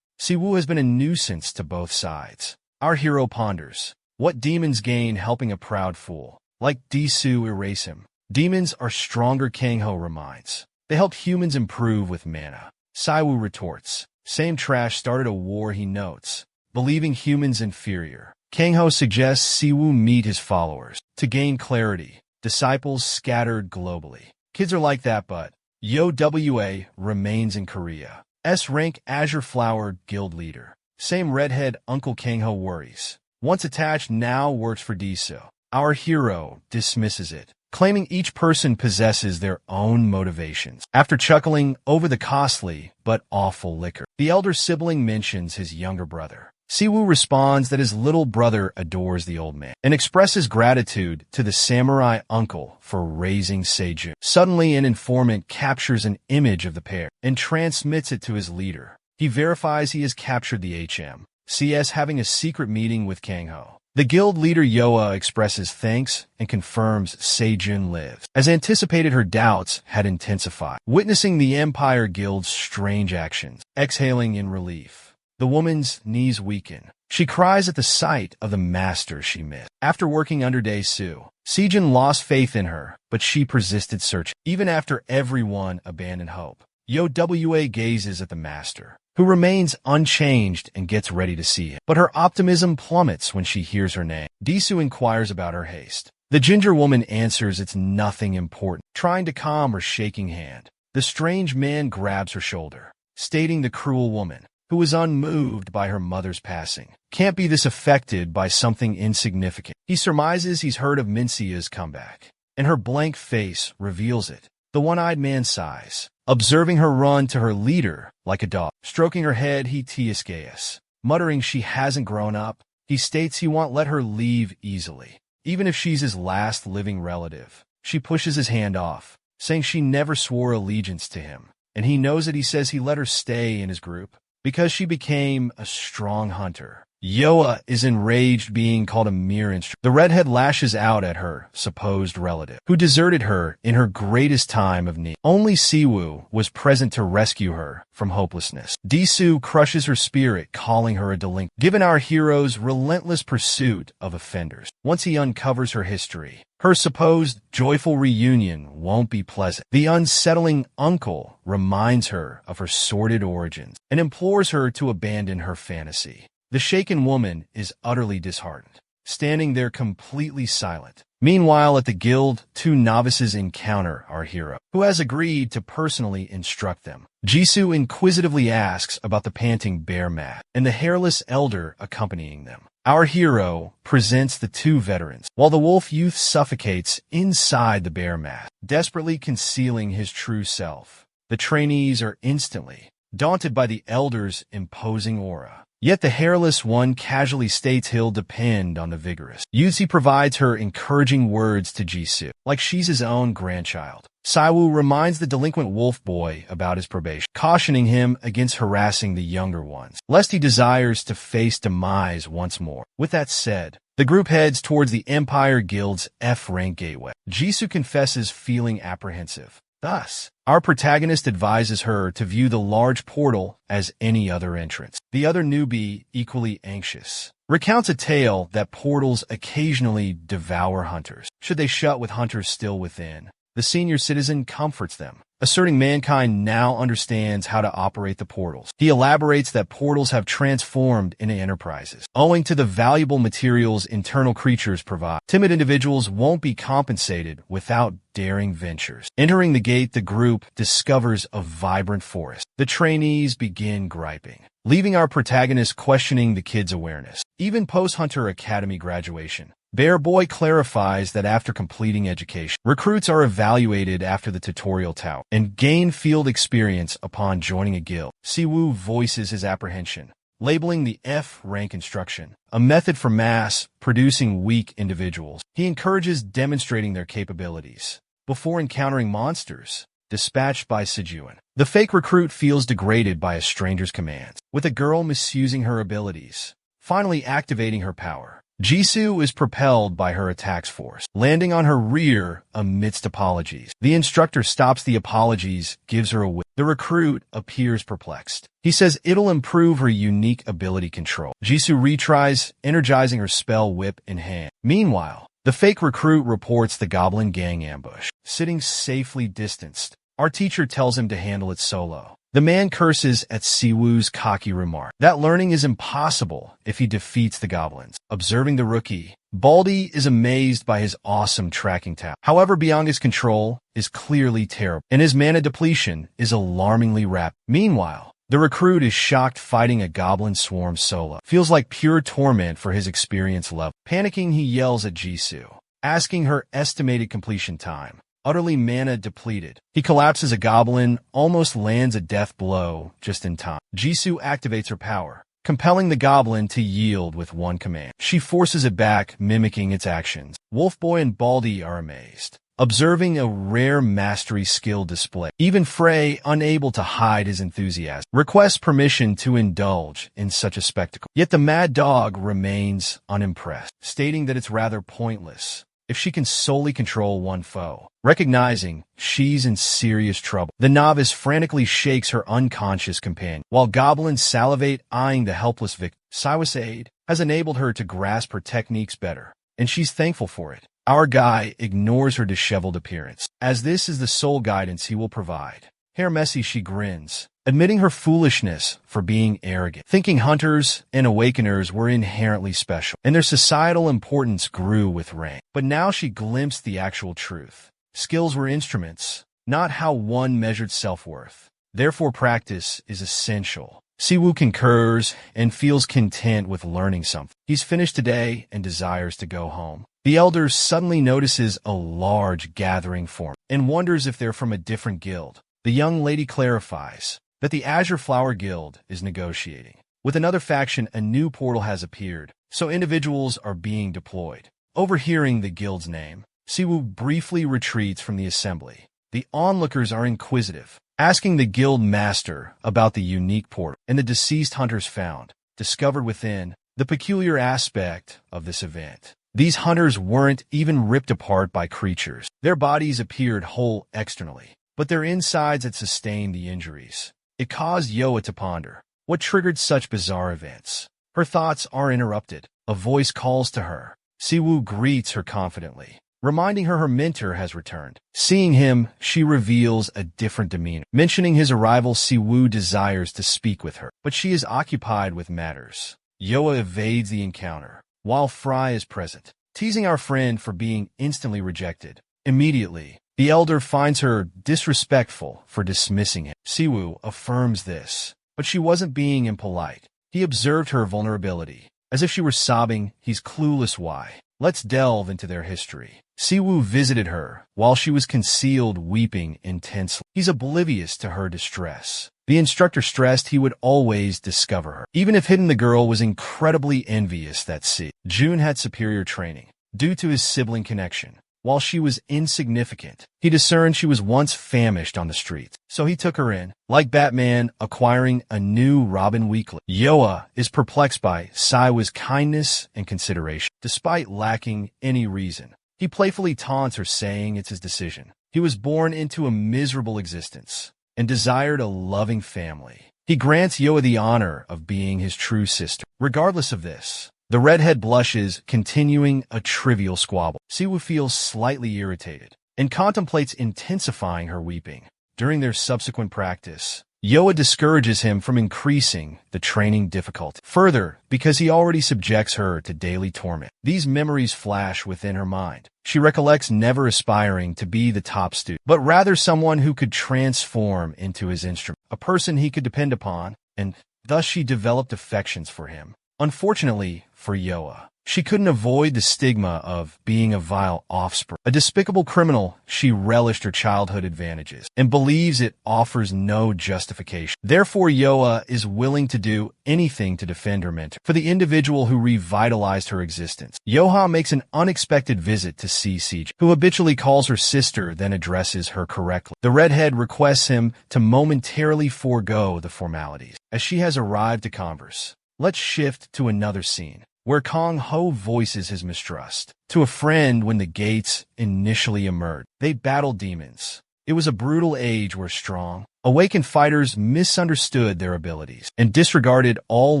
Siwu has been a nuisance to both sides. Our hero ponders, what demons gain helping a proud fool like Disu erase him? Demons are stronger, Kang Ho reminds. They helped humans improve with mana. Siwu retorts, same trash started a war, he notes, believing humans inferior. Kang Ho suggests Siwu meet his followers to gain clarity. Disciples scattered globally. Kids are like that, but YoWA remains in Korea. S-rank Azure Flower guild leader. Same redhead Uncle Kang Ho worries. Once attached, now works for Disu. Our hero dismisses it, claiming each person possesses their own motivations. After chuckling over the costly but awful liquor, the elder sibling mentions his younger brother. Siwu responds that his little brother adores the old man and expresses gratitude to the samurai uncle for raising Seijun. Suddenly, an informant captures an image of the pair and transmits it to his leader. He verifies he has captured the HM.CS having a secret meeting with Kang Ho. The guild leader Yoa expresses thanks and confirms Seijun lives. As anticipated, her doubts had intensified, witnessing the Empire Guild's strange actions. Exhaling in relief, the woman's knees weaken. She cries at the sight of the master she missed. After working under Dae-soo, Seijun lost faith in her, but she persisted searching. Even after everyone abandoned hope, YoWA gazes at the master, who remains unchanged and gets ready to see him. But her optimism plummets when she hears her name. Disu inquires about her haste. The ginger woman answers it's nothing important, trying to calm her shaking hand. The strange man grabs her shoulder, stating the cruel woman, who was unmoved by her mother's passing, can't be this affected by something insignificant. He surmises he's heard of Minsia's comeback, and her blank face reveals it. The one-eyed man sighs, observing her run to her leader like a dog. Stroking her head, he tiescas, muttering she hasn't grown up. He states he won't let her leave easily, even if she's his last living relative. She pushes his hand off, saying she never swore allegiance to him, and he knows it. He says he let her stay in his group because she became a strong hunter. Yoa is enraged being called a mere instrument. The redhead lashes out at her supposed relative, who deserted her in her greatest time of need. Only Siwu was present to rescue her from hopelessness. Disu crushes her spirit, calling her a delinquent. Given our hero's relentless pursuit of offenders, once he uncovers her history, her supposed joyful reunion won't be pleasant. The unsettling uncle reminds her of her sordid origins and implores her to abandon her fantasy. The shaken woman is utterly disheartened, standing there completely silent. Meanwhile, at the guild, two novices encounter our hero, who has agreed to personally instruct them. Jisoo inquisitively asks about the panting bear mat and the hairless elder accompanying them. Our hero presents the two veterans, while the wolf youth suffocates inside the bear mat, desperately concealing his true self. The trainees are instantly daunted by the elder's imposing aura. Yet the hairless one casually states he'll depend on the vigorous. Yuzi provides her encouraging words to Jisoo, like she's his own grandchild. Saiwoo reminds the delinquent wolf boy about his probation, cautioning him against harassing the younger ones, lest he desires to face demise once more. With that said, the group heads towards the Empire Guild's F-rank gateway. Jisoo confesses feeling apprehensive. Thus, our protagonist advises her to view the large portal as any other entrance. The other newbie, equally anxious, recounts a tale that portals occasionally devour hunters, should they shut with hunters still within. The senior citizen comforts them, asserting mankind now understands how to operate the portals. He elaborates that portals have transformed into enterprises, owing to the valuable materials internal creatures provide. Timid individuals won't be compensated without daring ventures. Entering the gate, the group discovers a vibrant forest. The trainees begin griping, leaving our protagonist questioning the kid's awareness. Even post-Hunter Academy graduation, Bear Boy clarifies that after completing education, recruits are evaluated after the tutorial tower and gain field experience upon joining a guild. Siwoo voices his apprehension, labeling the F-rank instruction a method for mass-producing weak individuals. He encourages demonstrating their capabilities before encountering monsters dispatched by Sejuan. The fake recruit feels degraded by a stranger's commands, with a girl misusing her abilities, finally activating her power. Jisoo is propelled by her attack's force, landing on her rear amidst apologies. The instructor stops the apologies, gives her a whip. The recruit appears perplexed. He says it'll improve her unique ability control. Jisoo retries, energizing her spell whip in hand. Meanwhile, the fake recruit reports the goblin gang ambush. Sitting safely distanced, our teacher tells him to handle it solo. The man curses at Siwoo's cocky remark that learning is impossible if he defeats the goblins. Observing the rookie, Baldy is amazed by his awesome tracking talent. However, beyond his control is clearly terrible, and his mana depletion is alarmingly rapid. Meanwhile, the recruit is shocked fighting a goblin swarm solo. Feels like pure torment for his experience level. Panicking, he yells at Jisoo, asking her estimated completion time. Utterly mana depleted, he collapses a goblin, almost lands a death blow just in time. Jisoo activates her power, compelling the goblin to yield with one command. She forces it back, mimicking its actions. Wolfboy and Baldy are amazed, observing a rare mastery skill display. Even Frey, unable to hide his enthusiasm, requests permission to indulge in such a spectacle. Yet the mad dog remains unimpressed, stating that it's rather pointless if she can solely control one foe. Recognizing she's in serious trouble, the novice frantically shakes her unconscious companion, while goblins salivate, eyeing the helpless victim. Siwa's aid has enabled her to grasp her techniques better, and she's thankful for it. Our guy ignores her disheveled appearance, as this is the sole guidance he will provide. Hair messy, she grins, admitting her foolishness for being arrogant, thinking hunters and awakeners were inherently special, and their societal importance grew with rank. But now she glimpsed the actual truth. Skills were instruments, not how one measured self-worth. Therefore, practice is essential. Siwoo concurs and feels content with learning something. He's finished today and desires to go home. The elder suddenly notices a large gathering form and wonders if they're from a different guild. The young lady clarifies that the Azure Flower Guild is negotiating with another faction. A new portal has appeared, so individuals are being deployed. Overhearing the guild's name, Siwoo briefly retreats from the assembly. The onlookers are inquisitive, asking the guild master about the unique portal and the deceased hunters found, discovered within. The peculiar aspect of this event: these hunters weren't even ripped apart by creatures. Their bodies appeared whole externally, but their insides had sustained the injuries. It caused Yoa to ponder what triggered such bizarre events. Her thoughts are interrupted. A voice calls to her. Siwoo greets her confidently, reminding her mentor has returned. Seeing him, she reveals a different demeanor. Mentioning his arrival, Siwoo desires to speak with her, but she is occupied with matters. Yoa evades the encounter, while Fry is present, teasing our friend for being instantly rejected. Immediately, the elder finds her disrespectful for dismissing him. Siwoo affirms this, but she wasn't being impolite. He observed her vulnerability. As if she were sobbing, he's clueless why. Let's delve into their history. Siwoo visited her while she was concealed, weeping intensely. He's oblivious to her distress, The instructor stressed he would always discover her. Even if hidden, the girl was incredibly envious that June had superior training due to his sibling connection. While she was insignificant, he discerned she was once famished on the streets, so he took her in. Like Batman acquiring a new Robin weekly, Yoa is perplexed by Siwa's kindness and consideration. Despite lacking any reason, he playfully taunts her, saying it's his decision. He was born into a miserable existence and desired a loving family. He grants Yoa the honor of being his true sister. Regardless of this, the redhead blushes, continuing a trivial squabble. Siwa feels slightly irritated and contemplates intensifying her weeping. During their subsequent practice, Yoa discourages him from increasing the training difficulty further because he already subjects her to daily torment. These memories flash within her mind. She recollects never aspiring to be the top student, but rather someone who could transform into his instrument, a person he could depend upon, and thus she developed affections for him. Unfortunately for Yoa, she couldn't avoid the stigma of being a vile offspring. A despicable criminal, she relished her childhood advantages and believes it offers no justification. Therefore, Yoa is willing to do anything to defend her mentor. For the individual who revitalized her existence, Yoha makes an unexpected visit to Siege, who habitually calls her sister, then addresses her correctly. The redhead requests him to momentarily forego the formalities, as she has arrived to converse. Let's shift to another scene, where Kong Ho voices his mistrust to a friend when the gates initially emerged. They battled demons. It was a brutal age where strong, awakened fighters misunderstood their abilities and disregarded all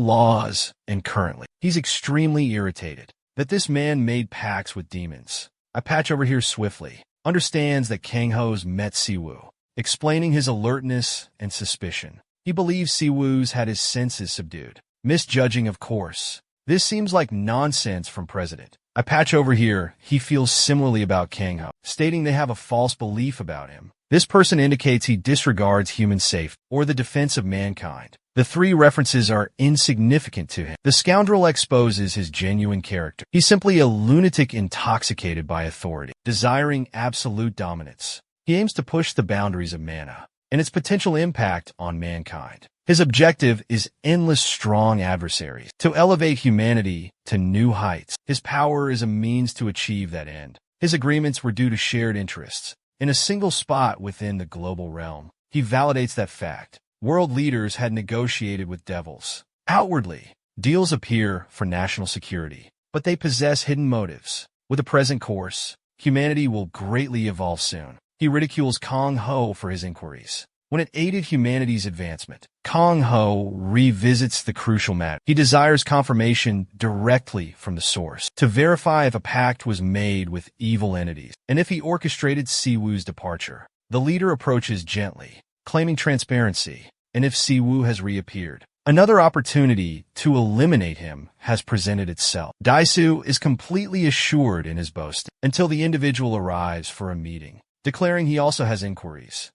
laws, and currently, he's extremely irritated that this man made pacts with demons. I patch over here swiftly, understands that Kang Ho's met Siwoo, explaining his alertness and suspicion. He believes Siwoo's had his senses subdued. Misjudging, of course. This seems like nonsense from President. I patch over here, he feels similarly about Kang Ho, stating they have a false belief about him. This person indicates he disregards human safety or the defense of mankind. The three references are insignificant to him. The scoundrel exposes his genuine character. He's simply a lunatic intoxicated by authority, desiring absolute dominance. He aims to push the boundaries of mana and its potential impact on mankind. His objective is endless strong adversaries, to elevate humanity to new heights. His power is a means to achieve that end. His agreements were due to shared interests. In a single spot within the global realm, he validates that fact. World leaders had negotiated with devils. Outwardly, deals appear for national security, but they possess hidden motives. With the present course, humanity will greatly evolve soon. He ridicules Kong Ho for his inquiries. When it aided humanity's advancement, Kong Ho revisits the crucial matter. He desires confirmation directly from the source to verify if a pact was made with evil entities and if he orchestrated Siwoo's departure. The leader approaches gently, claiming transparency, and if Siwoo has reappeared, another opportunity to eliminate him has presented itself. Daisu is completely assured in his boast until the individual arrives for a meeting, declaring he also has inquiries.